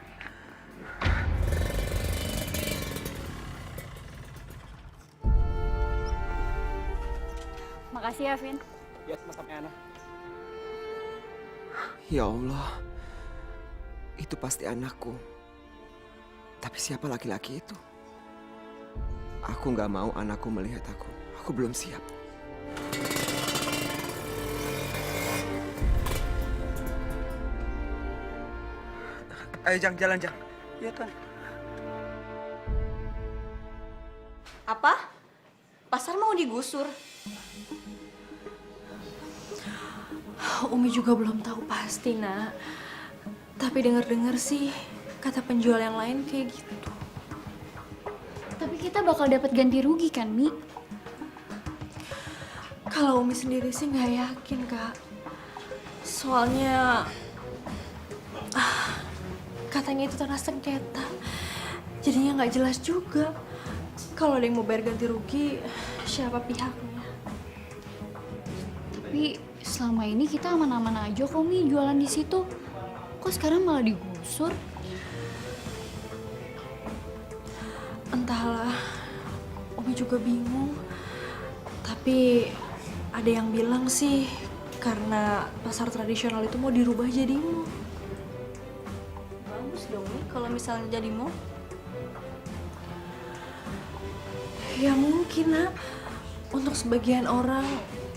Makasih ya, Vin. Ya, sama-sama Ana. Ya Allah, itu pasti anakku. Tapi siapa laki-laki itu? Aku nggak mau anakku melihat aku. Aku belum siap. Ayo Jang, jalan Jang. Iya Tuan. Apa? Pasar mau digusur? Umi juga belum tahu pasti, Nak. Tapi dengar-dengar sih kata penjual yang lain kayak gitu. Tapi kita bakal dapat ganti rugi kan, Mi? Kalau Umi sendiri sih nggak yakin, Kak. Soalnya katanya itu tanah sengketa. Jadinya nggak jelas juga. Kalau ada yang mau bayar ganti rugi, siapa pihaknya? Tapi selama ini kita aman-aman aja kok, Mi, jualan di situ. Kok sekarang malah digusur? Entahlah, Umi juga bingung. Tapi ada yang bilang sih karena pasar tradisional itu mau dirubah jadi mall. Bagus dong nih kalau misalnya jadi mall. Ya mungkin, Nak. Untuk sebagian orang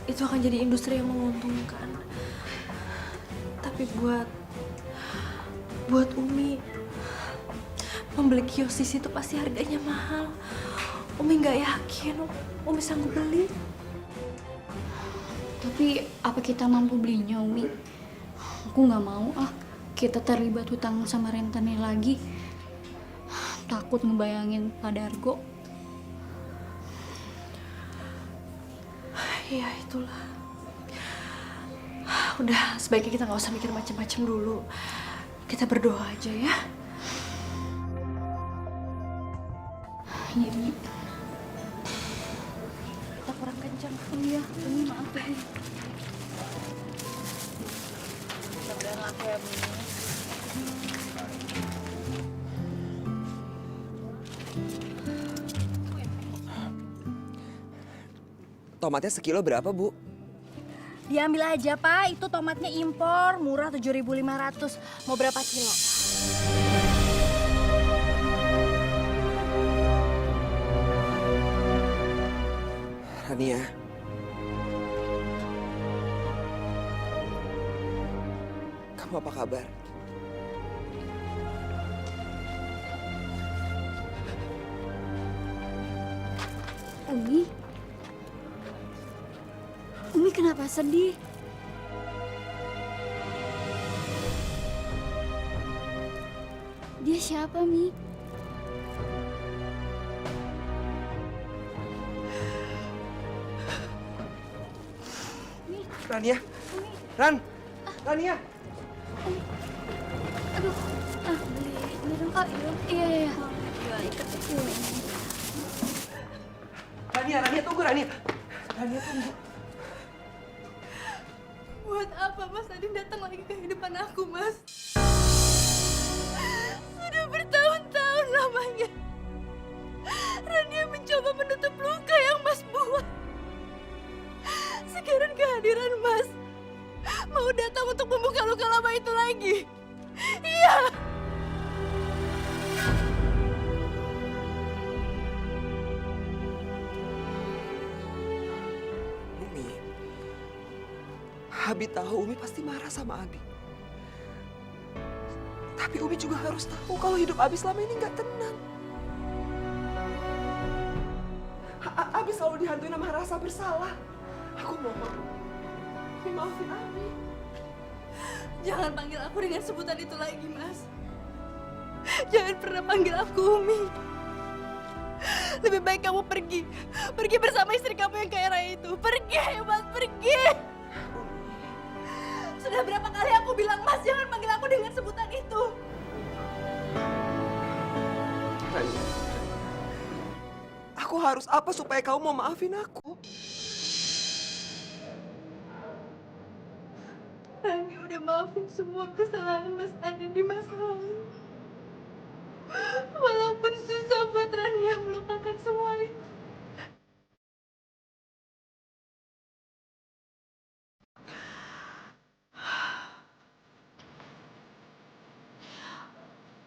itu akan jadi industri yang menguntungkan. Tapi buat Umi, membeli kios di situ pasti harganya mahal. Umi nggak yakin Umi sanggup beli. Tapi apa kita mampu belinya, Umi? Aku nggak mau kita terlibat hutang sama rentenir lagi. Takut ngebayangin Pak Dargo. Ya itulah. Udah, sebaiknya kita nggak usah mikir macam-macam dulu. Kita berdoa aja ya. Iya, Mi. Kita kurang kencang. Oh iya, Umi maaf ya. Mudah-mudahan laku ya, Mi. Tomatnya sekilo berapa, Bu? Diambil aja, Pak. Itu tomatnya impor, murah 7.500. Mau berapa kilo? Rania. Kamu apa kabar? Umi? Umi kenapa sedih? Dia siapa, Mi? Rania. Ran. Rania. Aduh, beli dong. Oh, iya, iya. Rania tunggu, Rania. Rania tunggu. Buat apa Mas Adin datang lagi ke kehidupan aku, Mas? Sudah bertahun-tahun lamanya. Rania mencoba menutup luka yang Mas buat. Sekarang kehadiran Mas mau datang untuk membuka luka lama itu lagi. Iya. Umi. Abi tahu Umi pasti marah sama Abi. Tapi Umi juga harus tahu kalau hidup Abi selama ini nggak tenang. Abi selalu dihantui sama rasa bersalah. Aku mohon, Umi maafin Abi. Jangan panggil aku dengan sebutan itu lagi, Mas. Jangan pernah panggil aku Umi. Lebih baik kamu pergi. Pergi bersama istri kamu yang kaya raya itu. Pergi, Mas, pergi. Sudah berapa kali aku bilang, Mas, jangan panggil aku dengan sebutan itu. Rania, aku harus apa supaya kamu mau maafin aku? Rani udah maafin semua kesalahan Mas Adin di masa lalu. Walaupun susah buat Rani yang melupakan semua itu.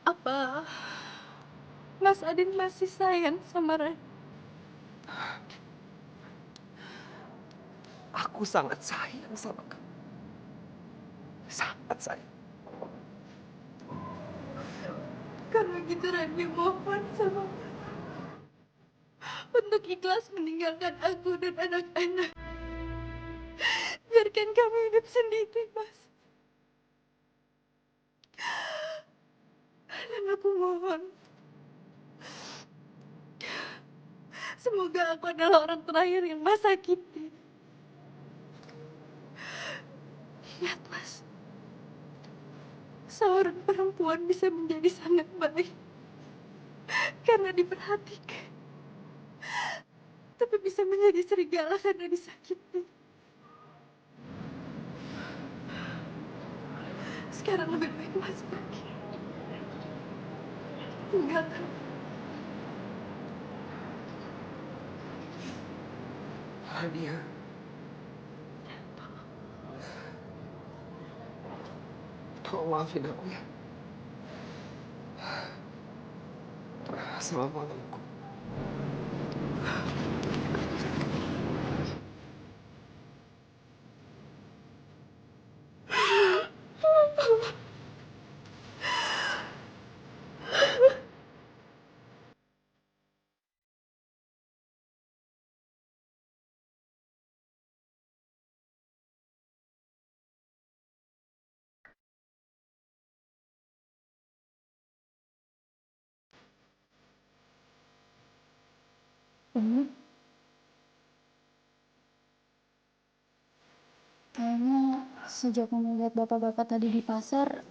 Apa Mas Adin masih sayang sama Rani? Aku sangat sayang sama kamu. Sangat sayang. Kalau gitu Rani mohon sama Mas untuk ikhlas meninggalkan aku dan anak-anak. Biarkan kami hidup sendiri, Mas. Dan aku mohon, semoga aku adalah orang terakhir yang Mas sakiti. Ingat, Mas, seorang perempuan bisa menjadi sangat baik karena diperhatikan, tapi bisa menjadi serigala karena disakiti. Sekarang lebih baik Mas pergi. Tinggalkan. Rania. Tolong maafin aku ya. Selamat malam. Kayaknya Sejak Umi lihat bapak-bapak tadi di pasar,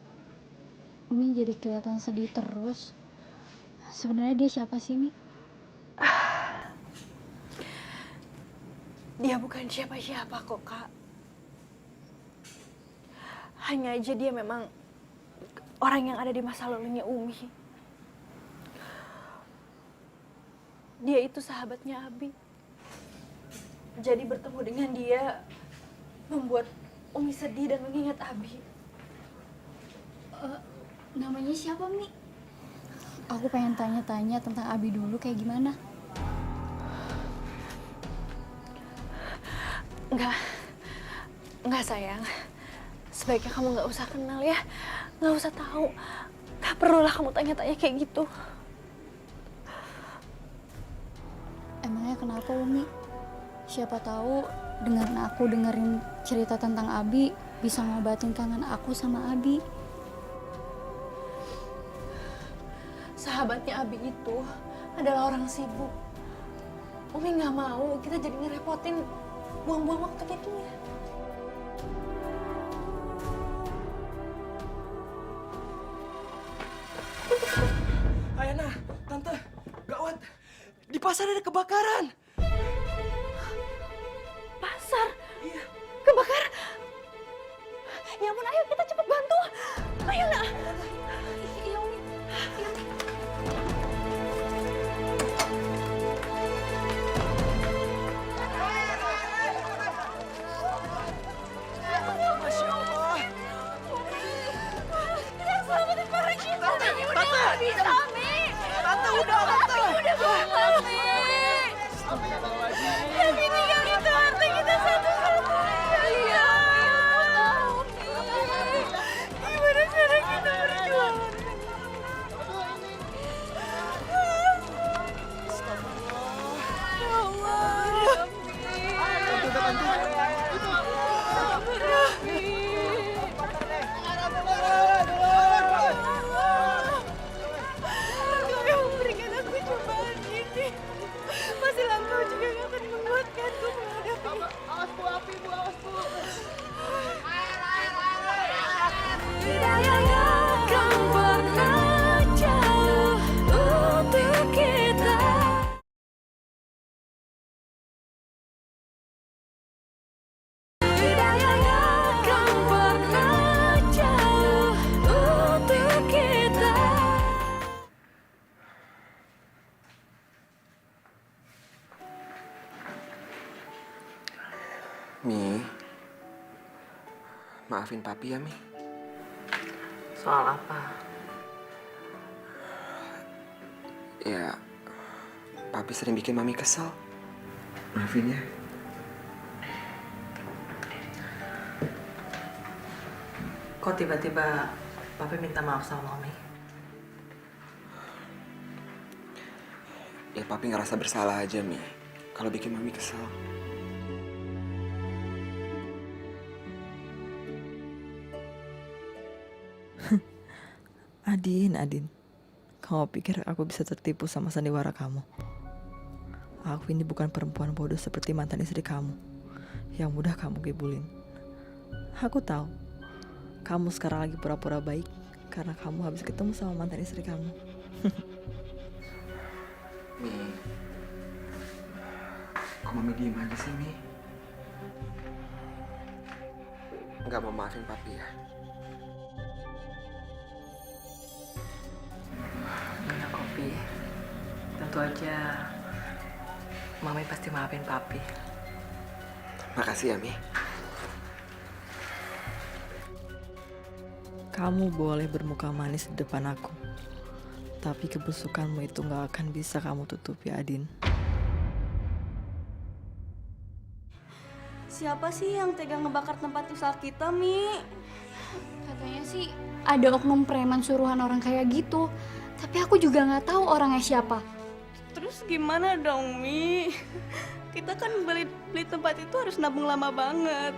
Umi jadi kelihatan sedih terus. Sebenarnya dia siapa sih, Mi? Dia bukan siapa-siapa kok, Kak. Hanya aja dia memang orang yang ada di masa lalunya Umi. Dia itu sahabatnya Abi. Jadi bertemu dengan dia membuat Umi sedih dan mengingat Abi. Namanya siapa, Mi? Aku pengen tanya-tanya tentang Abi dulu kayak gimana. Enggak sayang. Sebaiknya kamu nggak usah kenal ya. Nggak usah tahu. Nggak perlulah kamu tanya-tanya kayak gitu. Emangnya kenapa, Umi? Siapa tahu dengan aku dengerin cerita tentang Abi bisa ngobatin kangen aku sama Abi. Sahabatnya Abi itu adalah orang sibuk. Umi nggak mau kita jadi ngerepotin, buang-buang waktu kayak gini. Ayana, Tante, gawat. Di pasar ada kebakaran. Pasar? Iya. Kebakaran? Ya ampun, ayo kita cepet bantu. Ayo, nak. Iya, Umi. Iya, Umi. Masya Allah. Kita selamatin para kita. Tante. Bisa, Ami. Tante, udah, Tante. Udah banget, Ami. Tapi tinggal itu harta kita satu-satunya. Iya. Gimana cara kita berjuang? Ya Allah. Engkau yang memberikan aku cobaan ini. Pastilah Engkau juga yang akan menguatkanku menghadapi. Awas Bu, api Bu, awas Bu. Tidak akan pernah jauh untuk kita. Tidak akan pernah jauh untuk kita. Mi, maafin Papi ya, Mi. Soal apa? Ya, Papi sering bikin Mami kesel. Maafin ya. Kok tiba-tiba Papi minta maaf sama Mami? Ya, Papi ngerasa bersalah aja, Mi. Kalau bikin Mami kesel. Adin, kamu pikir aku bisa tertipu sama sandiwara kamu? Aku ini bukan perempuan bodoh seperti mantan istri kamu yang mudah kamu gibulin. Aku tahu kamu sekarang lagi pura-pura baik karena kamu habis ketemu sama mantan istri kamu. Mi, kok Mami diem aja sih, Mi? Nggak mau maafin Papi ya? Nona Kopi, tentu aja Mami pasti maafin Papi. Makasih ya, Mi. Kamu boleh bermuka manis di depan aku, tapi kebusukanmu itu gak akan bisa kamu tutupi, Adin. Siapa sih yang tega ngebakar tempat usaha kita, Mi? Katanya sih ada oknum preman suruhan orang kayak gitu. Tapi aku juga nggak tahu orangnya siapa. Terus gimana dong, Mi? Kita kan beli tempat itu harus nabung lama banget.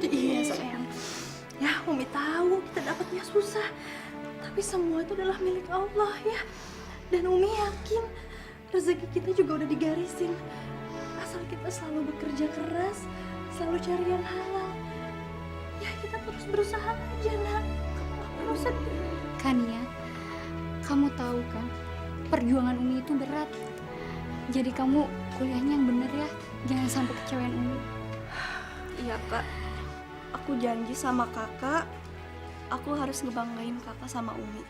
Iya, sayang. Ya, Umi tahu kita dapatnya susah. Tapi semua itu adalah milik Allah ya. Dan Umi yakin rezeki kita juga udah digarisin. Asal kita selalu bekerja keras, selalu cari yang halal. Ya kita terus berusaha aja nak. Kamu gak perlu sedih. Kania, kamu tahu kan, perjuangan Umi itu berat. Jadi kamu kuliahnya yang bener ya, jangan sampai kecewain Umi. Iya kak, aku janji sama kakak, aku harus ngebanggain kakak sama Umi.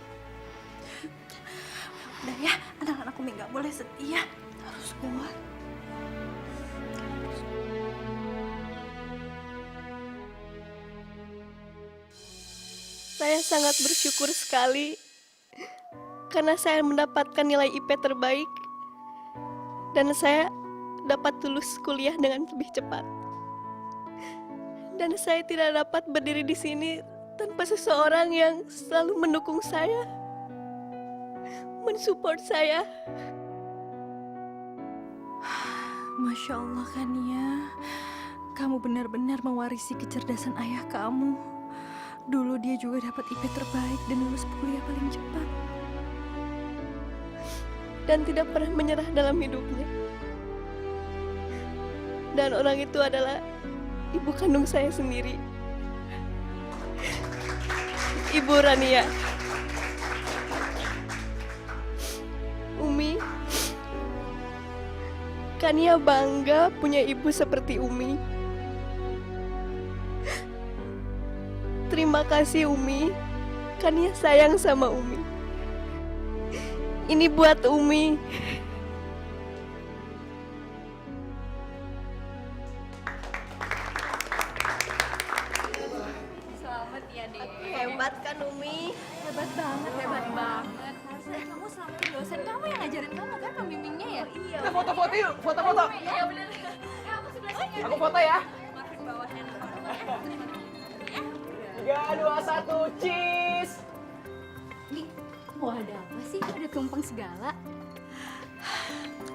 Udah ya, anak-anak Umi gak boleh sedih ya. Harus kuat. Saya sangat bersyukur sekali karena saya mendapatkan nilai IP terbaik dan saya dapat lulus kuliah dengan lebih cepat. Dan saya tidak dapat berdiri di sini tanpa seseorang yang selalu mendukung saya, mensupport saya. Masya Allah Kania, kamu benar-benar mewarisi kecerdasan ayah kamu. Dulu dia juga dapat IP terbaik dan lulus kuliah paling cepat. Dan tidak pernah menyerah dalam hidupnya. Dan orang itu adalah ibu kandung saya sendiri, Ibu Rania. Umi, Kania bangga punya ibu seperti Umi. Terima kasih Umi, Kania sayang sama Umi. Ini buat Umi. Selamat ya dek. Hebat kan Umi? Hebat banget, hebat banget. Harusnya kamu selamatin dosen kamu yang ngajarin kamu kan pembimbingnya ya? Iya. Kita foto-foto yuk, foto-foto. Iya bener. Aku sebelah sini. Aku foto ya. Maafin bawa handphone. 3, 2, 1, cheese. Nih, mau ada apa sih? Ada tumpeng segala.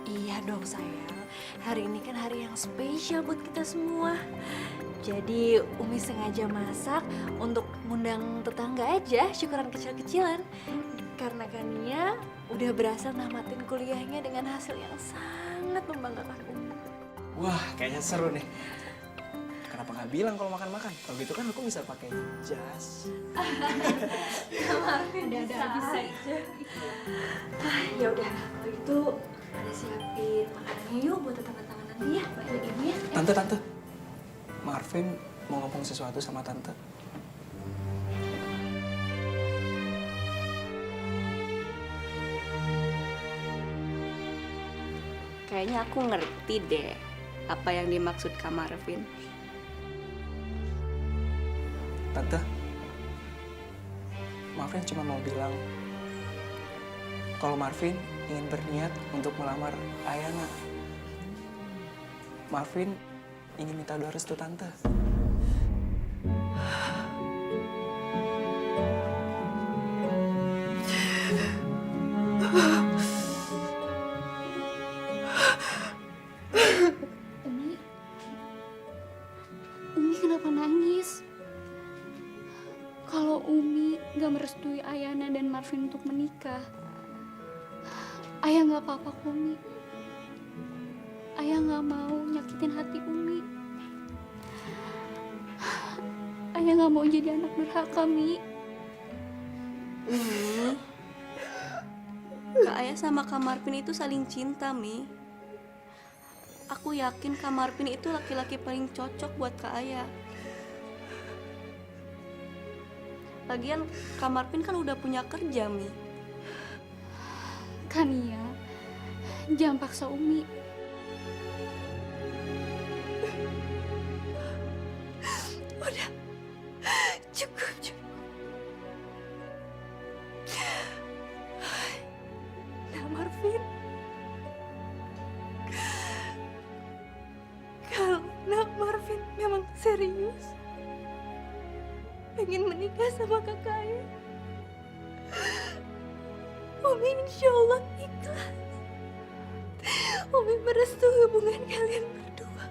Iya dong sayang. Hari ini kan hari yang spesial buat kita semua. Jadi Umi sengaja masak untuk ngundang tetangga aja, syukuran kecil-kecilan. Karena Kania udah berhasil namatin kuliahnya dengan hasil yang sangat membanggakan Umi. Wah, kayaknya seru nih. Kenapa nggak bilang kalau makan-makan? Kalau gitu kan aku bisa pakai jas. Ada-ada bisa aja. Ya udah, kalau itu ada siapin makanannya yuk buat tetangga-tetangga nanti ya, Mbak Ibu ya. Tante. Marvin mau ngomong sesuatu sama tante. Kayaknya aku ngerti deh apa yang dimaksud Kak Marvin. Tante, Marvin cuma mau bilang kalau Marvin ingin berniat untuk melamar Ayana. Marvin ingin minta doa restu Tante. Umi kenapa nangis? Kalau Umi gak merestui Ayana dan Marvin untuk menikah, Ayah gak apa-apa kok, Umi. Ayah gak mau nyakitin hati Umi. Ayah gak mau jadi anak durhaka, Mi. Kak Ayah sama Kak Marvin itu saling cinta, Mi. Aku yakin Kak Marvin itu laki-laki paling cocok buat Kak Ayah. Lagian Kak Marvin kan udah punya kerja, Mi. Kania, jangan paksa Umi. Udah, cukup. Nah Marvin, kalau Nak Marvin memang serius pengen menikah sama kakak Ayah, Umi insya Allah ikhlas. Umi merestui hubungan kalian berdua.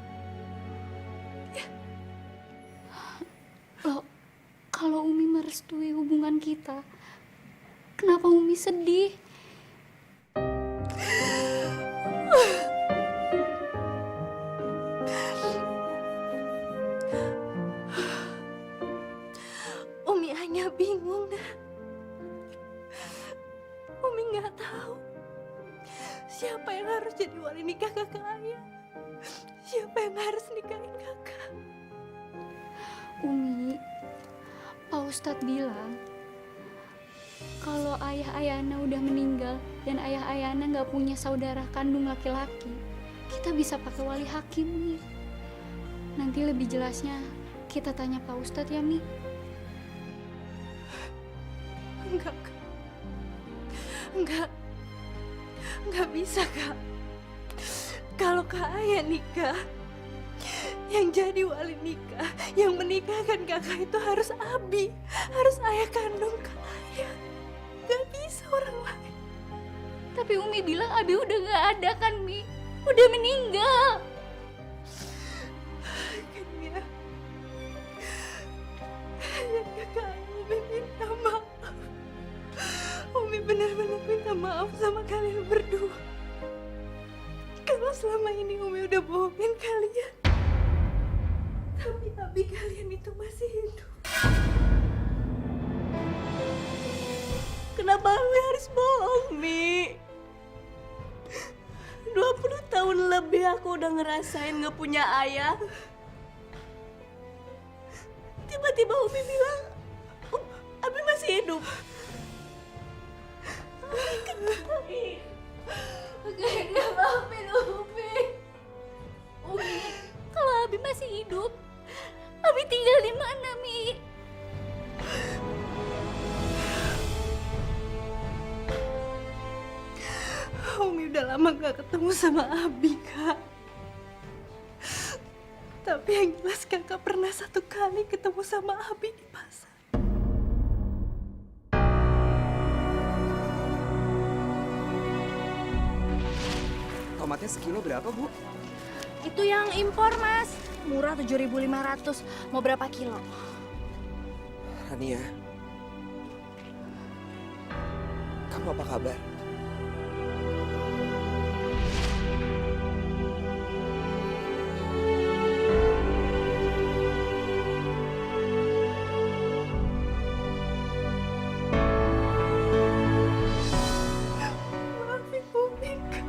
Loh, kalau Umi merestui hubungan kita, kenapa Umi sedih? siapa yang harus jadi wali nikah kakak ayah? Siapa yang harus nikahin kakak? Umi, Pak Ustadz bilang kalau ayah Ayana udah meninggal dan ayah Ayana nggak punya saudara kandung laki-laki, kita bisa pakai wali hakim, Mi. Nanti lebih jelasnya kita tanya Pak Ustadz ya, Mi. Enggak, Kak. Enggak bisa, Kak. Kalau Kak Ayah nikah, yang jadi wali nikah, yang menikahkan kakak itu harus Abi, harus ayah kandung Kak Ayah. Gak bisa orang lain. Tapi Umi bilang Abi udah nggak ada kan, Mi? Udah meninggal. Kakak, Umi minta maaf. Umi benar-benar minta maaf sama kalian berdua. Kalau selama ini Umi udah bohongin kalian. Tapi Abi kalian itu masih hidup. Kenapa Umi harus bohong, Mi? 20 tahun lebih aku udah ngerasain gak punya ayah. Tiba-tiba Umi bilang, Abi masih hidup. Gak maafin Umi. Umi, kalau Abi masih hidup, Abi tinggal di mana, Mi? Umi udah lama gak ketemu sama Abi, Kak. Tapi yang jelas kakak pernah satu kali ketemu sama Abi di pasar. Tomatnya sekilo berapa, Bu? Itu yang impor, Mas. Murah 7.500. Mau berapa kilo? Rania, kamu apa kabar? Maafin Umi, Kak.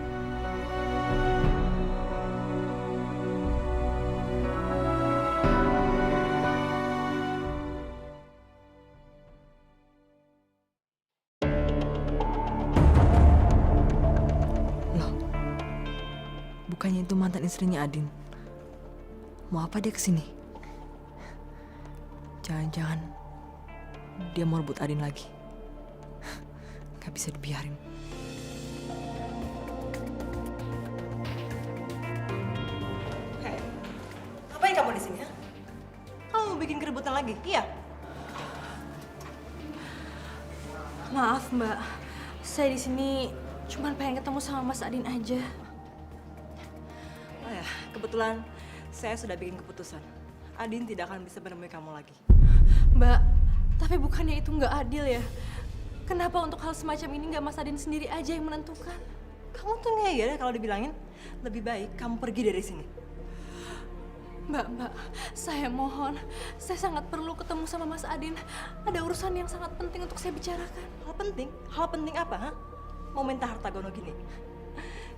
Loh, bukannya itu mantan istrinya Adin? Mau apa dia kesini? Jangan-jangan dia mau rebut Adin lagi. Gak bisa dibiarin. Hei, ngapain kamu di sini, ha? Kamu mau bikin keributan lagi? Iya. Maaf, Mbak. Saya di sini cuma pengen ketemu sama Mas Adin aja. Oh ya, kebetulan saya sudah bikin keputusan. Adin tidak akan bisa menemui kamu lagi. Mbak, tapi bukannya itu nggak adil ya? Kenapa untuk hal semacam ini nggak Mas Adin sendiri aja yang menentukan? Kamu tuh ngeyel ya kalau dibilangin. Lebih baik kamu pergi dari sini. Mbak, saya mohon. Saya sangat perlu ketemu sama Mas Adin. Ada urusan yang sangat penting untuk saya bicarakan. Hal penting? Hal penting apa, ha? Mau minta harta gono gini?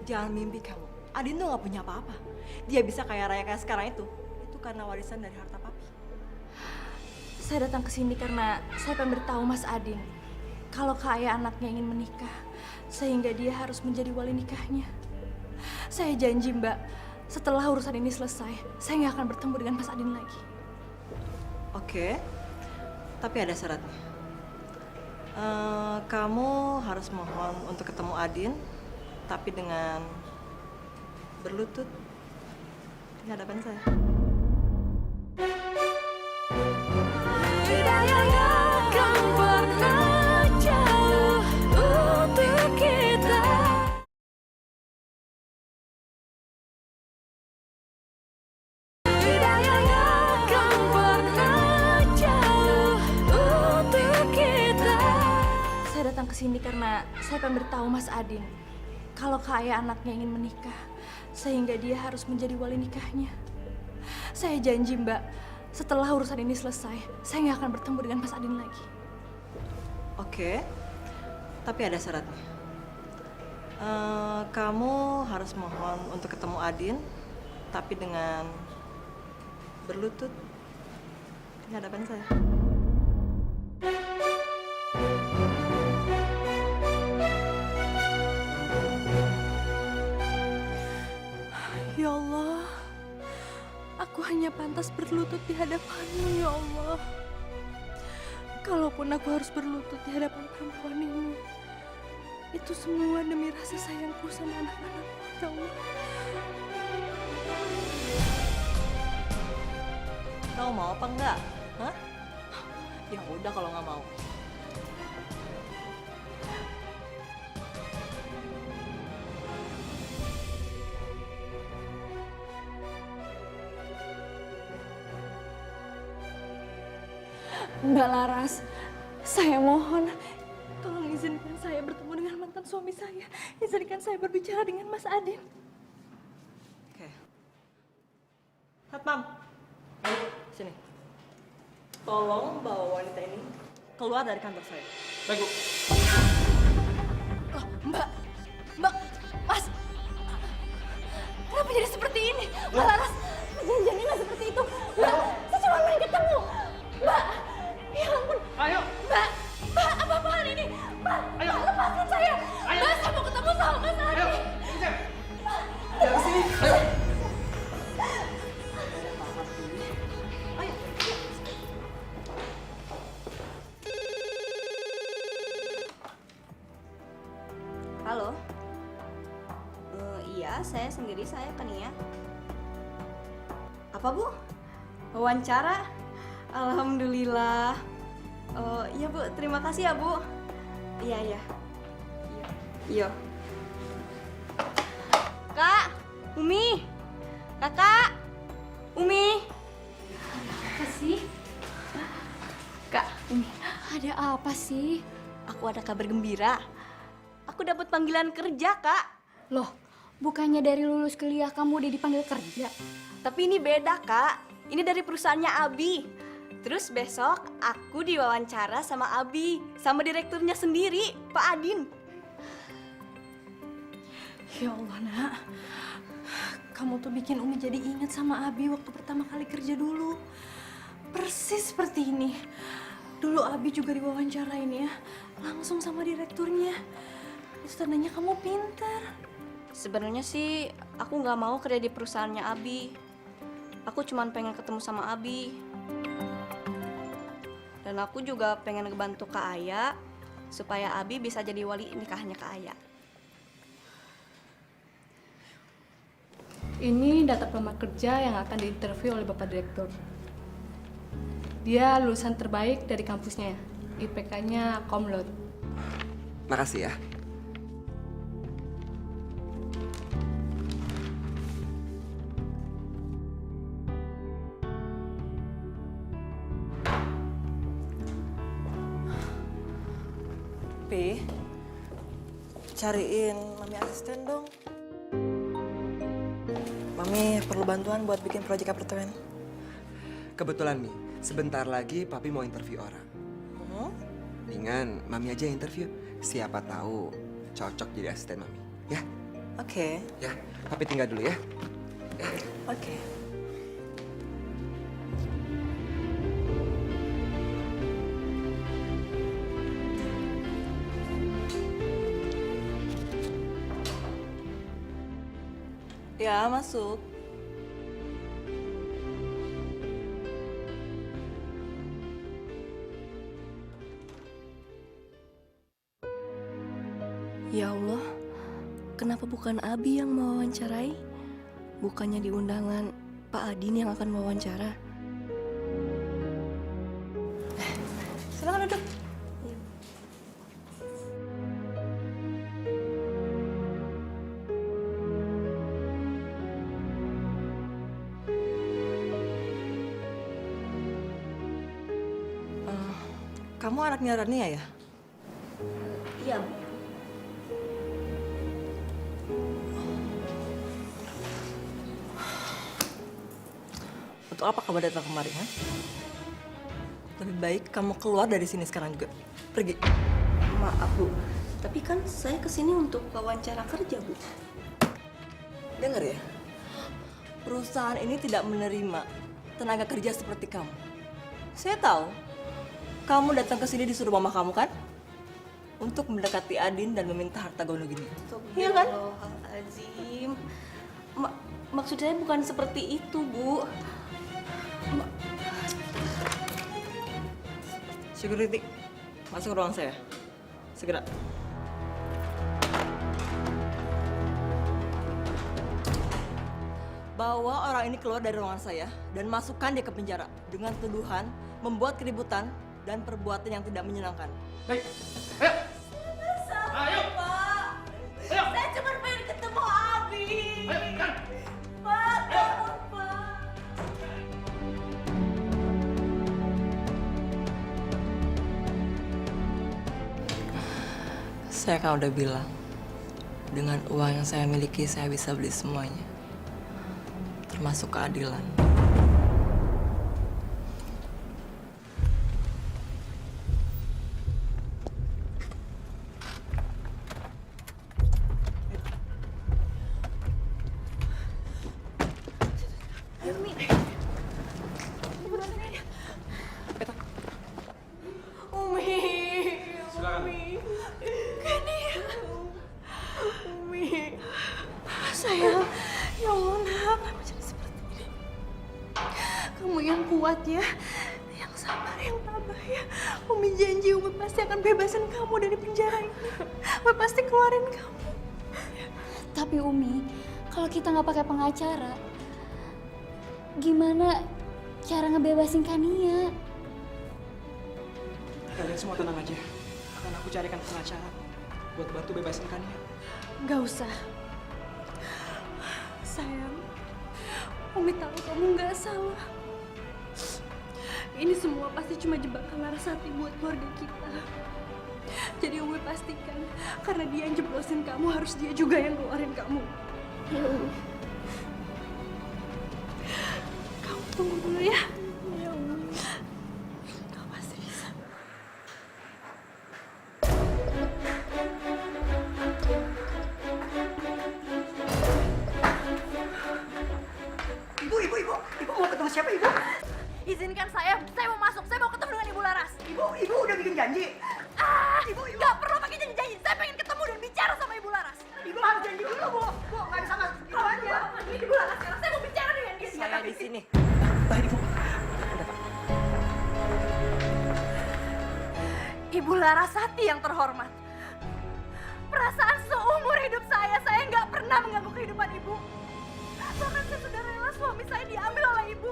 Jangan mimpi kamu. Adin tuh gak punya apa-apa. Dia bisa kaya raya kayak sekarang itu karena warisan dari harta papi. Saya datang ke sini karena saya pengen beritahu Mas Adin kalau Kak Ayah anaknya ingin menikah, sehingga dia harus menjadi wali nikahnya. Saya janji, Mbak, setelah urusan ini selesai, saya nggak akan bertemu dengan Mas Adin lagi. Oke, tapi ada syaratnya. Kamu harus mohon untuk ketemu Adin, tapi dengan berlutut di hadapan saya. Saya datang ke sini karena saya pengen beritahu Mas Adin kalau Kak Ayah anaknya ingin menikah, sehingga dia harus menjadi wali nikahnya. Saya janji, Mbak, setelah urusan ini selesai, saya nggak akan bertemu dengan Mas Adin lagi. Oke, tapi ada syaratnya. Kamu harus mohon untuk ketemu Adin, tapi dengan berlutut di hadapan saya. Ya Allah, aku hanya pantas berlutut di hadapanmu, ya Allah. Kalaupun aku harus berlutut di hadapan perempuan ini, itu semua demi rasa sayangku sama anak-anakku, ya Allah. Kamu mau apa enggak? Hah? Ya udah kalau nggak mau. Mbak Laras, saya mohon, tolong izinkan saya bertemu dengan mantan suami saya. Izinkan saya berbicara dengan Mas Adin. Oke. Satpam, sini. Tolong bawa wanita ini keluar dari kantor saya. Baik, Bu. Loh, Mbak, Mas, kenapa jadi seperti ini? Mbak Laras, janjiannya nggak seperti itu. Mbak, saya cuma main ketemu. Mbak, ya ampun. Ayo. Mbak, apa-apaan ini? Mbak, Mbak, lepaskan saya. Mbak, saya mau ketemu sama Mas Adin. Ayo, Dari sini. Ayo. Halo. Iya, saya sendiri, saya Kania. Apa, Bu? Wawancara? Alhamdulillah. Iya, Bu. Terima kasih ya, Bu. Iya. Iya. Kak, Umi. Kakak, Umi. Apa sih? Kak, Umi. Ada apa sih? Aku ada kabar gembira. Aku dapat panggilan kerja, Kak. Loh, bukannya dari lulus kuliah kamu udah dipanggil kerja? Tapi ini beda, Kak. Ini dari perusahaannya Abi. Terus besok aku diwawancara sama Abi, sama direkturnya sendiri, Pak Adin. Ya Allah, Nak. Kamu tuh bikin Umi jadi ingat sama Abi waktu pertama kali kerja dulu. Persis seperti ini. Dulu Abi juga diwawancarain ya, langsung sama direkturnya. Terus tandanya kamu pintar. Sebenarnya sih aku nggak mau kerja di perusahaannya Abi. Aku cuma pengen ketemu sama Abi. Dan aku juga pengen ngebantu Kak Aya supaya Abi bisa jadi wali nikahnya Kak Aya. Ini data pelamar kerja yang akan diinterview oleh Bapak Direktur. Dia lulusan terbaik dari kampusnya, IPK-nya Cum Laude. Makasih ya. Pi, cariin Mami asisten dong. Mami perlu bantuan buat bikin proyek apartemen. Kebetulan Mi, sebentar lagi Papi mau interview orang. Mendingan Mami aja yang interview. Siapa tahu cocok jadi asisten Mami. Ya? Oke. Ya, Papi tinggal dulu ya. Oke. Ya, masuk. Ya Allah, kenapa bukan Abi yang mewawancarai? Bukannya di undangan Pak Adin yang akan mewawancara? Silakan duduk. Kamu anaknya Rania ya? Iya, Bu. Untuk apa kamu datang kemari, ha? Lebih baik kamu keluar dari sini sekarang juga. Pergi. Maaf, Bu. Tapi kan saya kesini untuk wawancara kerja, Bu. Dengar ya, perusahaan ini tidak menerima tenaga kerja seperti kamu. Saya tahu, kamu datang ke sini disuruh mama kamu kan? Untuk mendekati Adin dan meminta harta gono gini. Iya kan? Azim. Maksud saya bukan seperti itu, Bu. Security, masuk ke ruang saya. Segera. Bawa orang ini keluar dari ruangan saya dan masukkan dia ke penjara dengan tuduhan membuat keributan dan perbuatan yang tidak menyenangkan. Baik. Ayo, Pak. Saya cuma pengen ketemu Abi. Pak, tolong, Pak. Saya kan udah bilang, dengan uang yang saya miliki saya bisa beli semuanya. Termasuk keadilan. Sayang, ya Allah nak, kamu jangan seperti ini. Kamu yang kuat ya, yang sabar, yang tabah ya. Umi janji Umi pasti akan bebasin kamu dari penjara ini. Umi pasti keluarin kamu. Tapi Umi, kalau kita nggak pakai pengacara, gimana cara ngebebasin Kania? Kalian semua tenang aja. Akan aku carikan pengacara buat bantu bebasin Kania. Gak usah. Sayang, Umi tahu kamu nggak salah. Ini semua pasti cuma jebakan Larasati buat keluarga kita. Jadi Umi pastikan, karena dia yang jeblosin kamu, harus dia juga yang keluarin kamu. Ya Umi. Kamu tunggu dulu ya. Ya Umi. Kamu pasti bisa. Ibu mau ketemu siapa, Ibu? Izinkan saya mau masuk, saya mau ketemu dengan Ibu Laras. Ibu udah bikin janji. Ibu, nggak perlu pakai janji-janji. Saya pengen ketemu dan bicara sama Ibu Laras. Ibu harus janji dulu, Bu. Bu, nggak bisa masuk gitu aja. Ini Ibu Laras sekarang, saya mau bicara dengan dia. Saya di sini. Ibu Larasati yang terhormat. Perasaan seumur hidup saya nggak pernah mengganggu kehidupan Ibu. Bahkan saya sudah rela suami saya diambil oleh Ibu.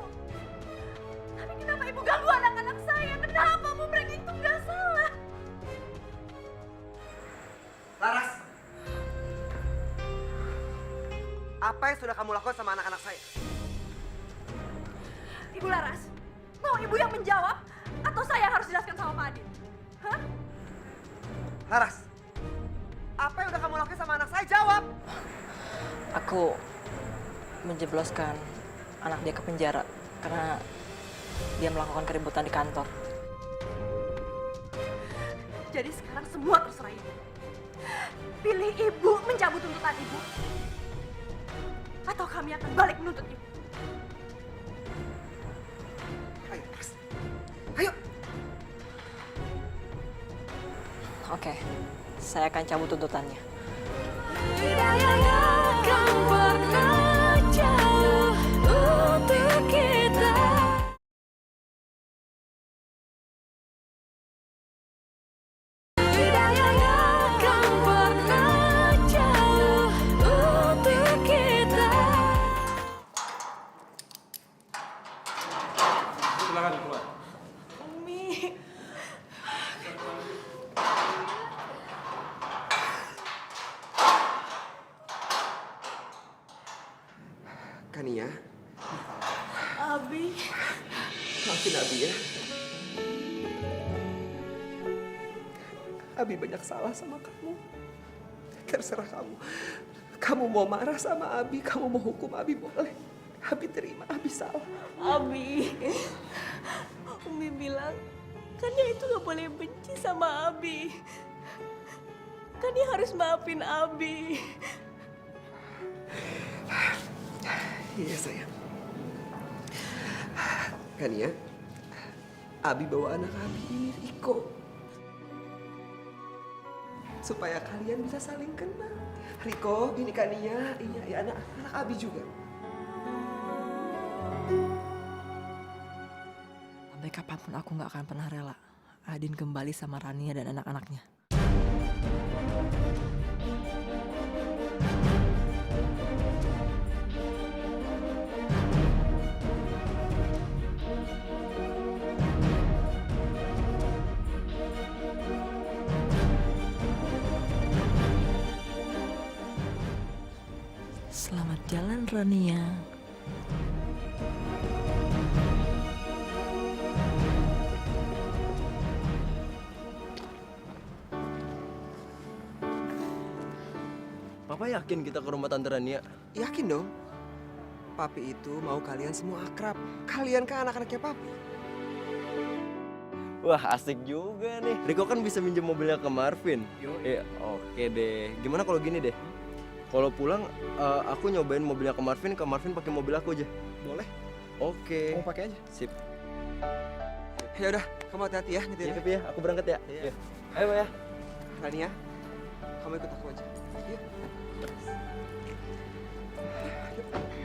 Tapi kenapa Ibu ganggu anak-anak saya? Kenapa Bu? Mereka itu nggak salah. Laras, apa yang sudah kamu lakukan sama anak-anak saya? Ibu Laras, mau Ibu yang menjawab atau saya yang harus jelaskan sama Pak Adin? Hah? Laras, apa yang udah kamu lakukan sama anak saya? Jawab! Aku menjebloskan anak dia ke penjara karena dia melakukan keributan di kantor. Jadi sekarang semua terserah Ibu. Pilih Ibu mencabut tuntutan Ibu. Atau kami akan balik menuntut Ibu. Ayo, Laras. Ayo! Oke, saya akan cabut tuntutannya. Silakan keluar. Umi. Kania, Abi. maafin Abi ya. Abi banyak salah sama kamu. Terserah kamu. Kamu mau marah sama Abi, kamu mau hukum Abi boleh. Abi terima, Abi salah. Abi. Umi bilang, kan dia itu gak boleh benci sama Abi. Kania harus maafin Abi. Iya sayang. Kania, Abi bawa anak Abi ini Riko. Supaya kalian bisa saling kenal. Riko, ini Kania, ini anak Abi juga. Sampai kapanpun aku nggak akan pernah rela Adin kembali sama Rania dan anak-anaknya. Selamat jalan, Rania. Papa yakin kita ke rumah Tante Rania? Yakin dong. Papi itu mau kalian semua akrab. Kalian kan anak-anaknya Papi. Wah, asik juga nih. Riko kan bisa minjem mobilnya ke Marvin. Oke deh. Gimana kalau gini deh? Kalau pulang, aku nyobain mobilnya ke Marvin pakai mobil aku aja. Boleh. Oke. Kamu pakai aja. Sip. Ya udah, kamu hati-hati ya nyetir. Iya, Pipi ya. Aku berangkat ya. Iya. Ayo, Ma ya. Rania, kamu ikut aku aja. Yuk. Hati-hati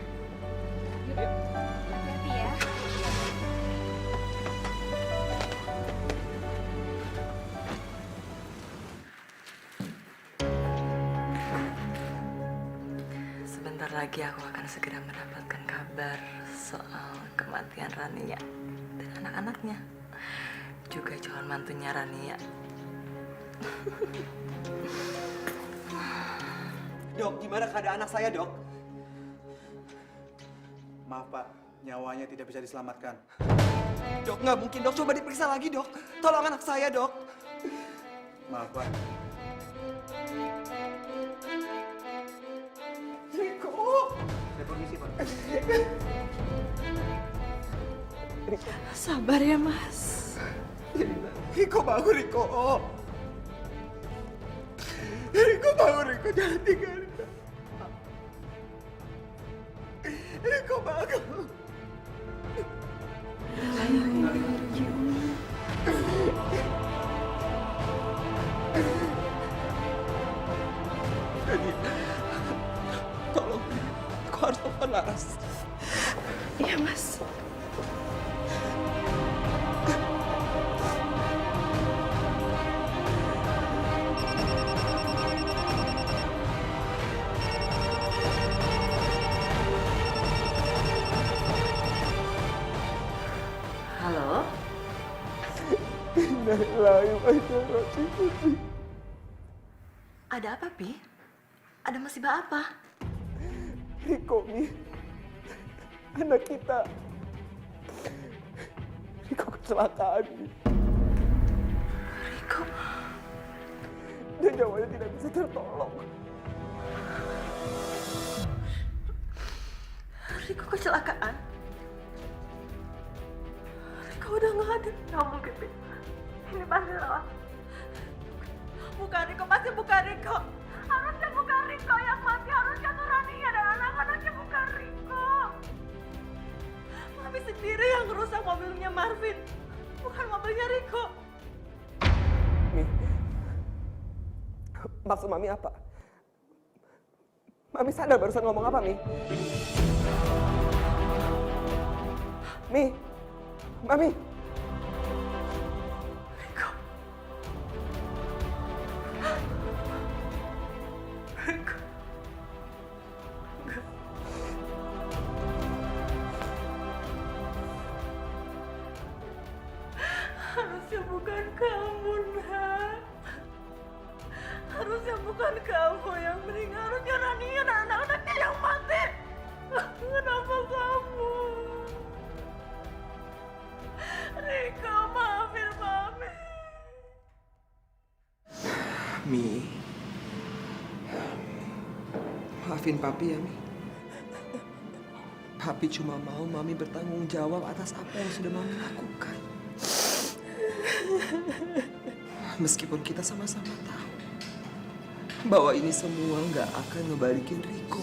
ya. Sebentar lagi aku akan segera mendapatkan kabar soal kematian Rania dan anak-anaknya. Juga calon mantunya Rania. Dok, gimana keadaan anak saya, Dok? Maaf Pak, nyawanya tidak bisa diselamatkan. Dok, nggak mungkin, Dok. Coba diperiksa lagi, Dok. Tolong anak saya, Dok. Maaf Pak. Riko. Saya permisi Pak. Sabar ya, Mas. Riko bangun, Riko. Riko bangun, Riko. Jangan tinggalin. Riko bangun. Tolong, aku harus telepon Laras. Iya, Mas. Halo? Ada apa, Pi? Ada musibah apa? Riko, Mi. Anak kita. Riko kecelakaan, Mi. Riko? Dan nyawanya tidak bisa tertolong. Riko kecelakaan? Riko udah nggak ada. Nggak mungkin, Pi. Ini pasti salah. Bukan Riko, pasti bukan Riko. Harusnya bukan Riko yang mati, harusnya tuh Rania dan anak-anaknya, bukan Riko. Mami sendiri yang ngerusak mobilnya Marvin, bukan mobilnya Riko. Mi, maksud Mami apa? Mami sadar barusan ngomong apa, Mi? Mi, Mami. Riko. Riko. Enggak. Harusnya bukan kamu, Nak. Harusnya bukan kamu yang meninggal. Harusnya Rania dan anak-anaknya yang mati. Kenapa kamu? Riko, maafin Mami. Mi, maafin Papi ya, Mi. Papi cuma mau Mami bertanggung jawab atas apa yang sudah Mami lakukan. Meskipun kita sama-sama tahu bahwa ini semua nggak akan ngebalikin Riko.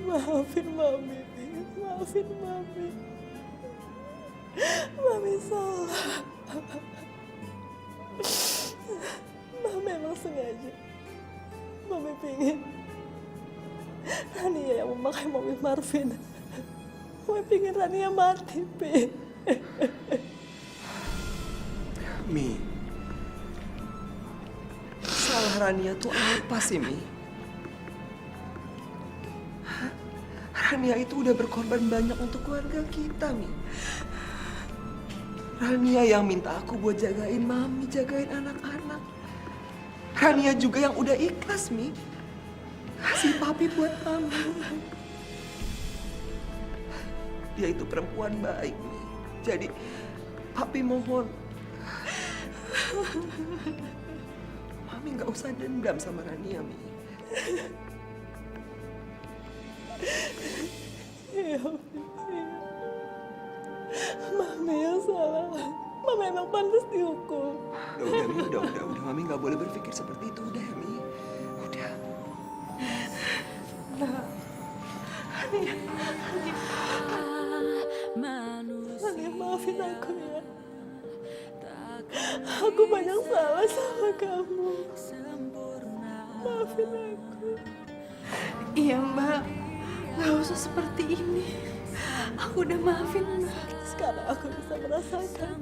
Maafin Mami, maafin Mami. Mami salah. Mami emang sengaja. Mami pingin Rania yang memakai mobil Marvin. Mami pingin Rania mati, Pi. Mi, salah Rania tuh apa sih, Mi? Hah? Rania itu udah berkorban banyak untuk keluarga kita, Mi. Rania yang minta aku buat jagain Mami, jagain anak-anak. Rania juga yang udah ikhlas, Mi. Kasih Papi buat Mami. Dia itu perempuan baik, Mi. Jadi, Papi mohon. Mami nggak usah dendam sama Rania, Mi. Iya, Mami yang salah. Mami emang pantas dihukum. Udah, Mi. Udah. Mami nggak boleh berpikir seperti itu. Udah, Mi. Udah. Nah, Rania, maafin aku ya. Aku banyak salah sama kamu. Maafin aku. Iya Mbak, gak usah seperti ini. Aku udah maafin Mbak. Sekarang aku bisa merasakan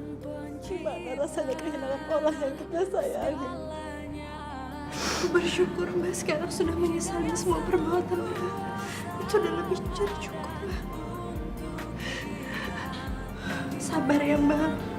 gimana rasanya kehilangan orang yang kita sayangi. Aku bersyukur Mbak sekarang sudah menyesali semua perbuatan Mbak. Itu udah lebih dari cukup Mbak. Sabar ya Mbak.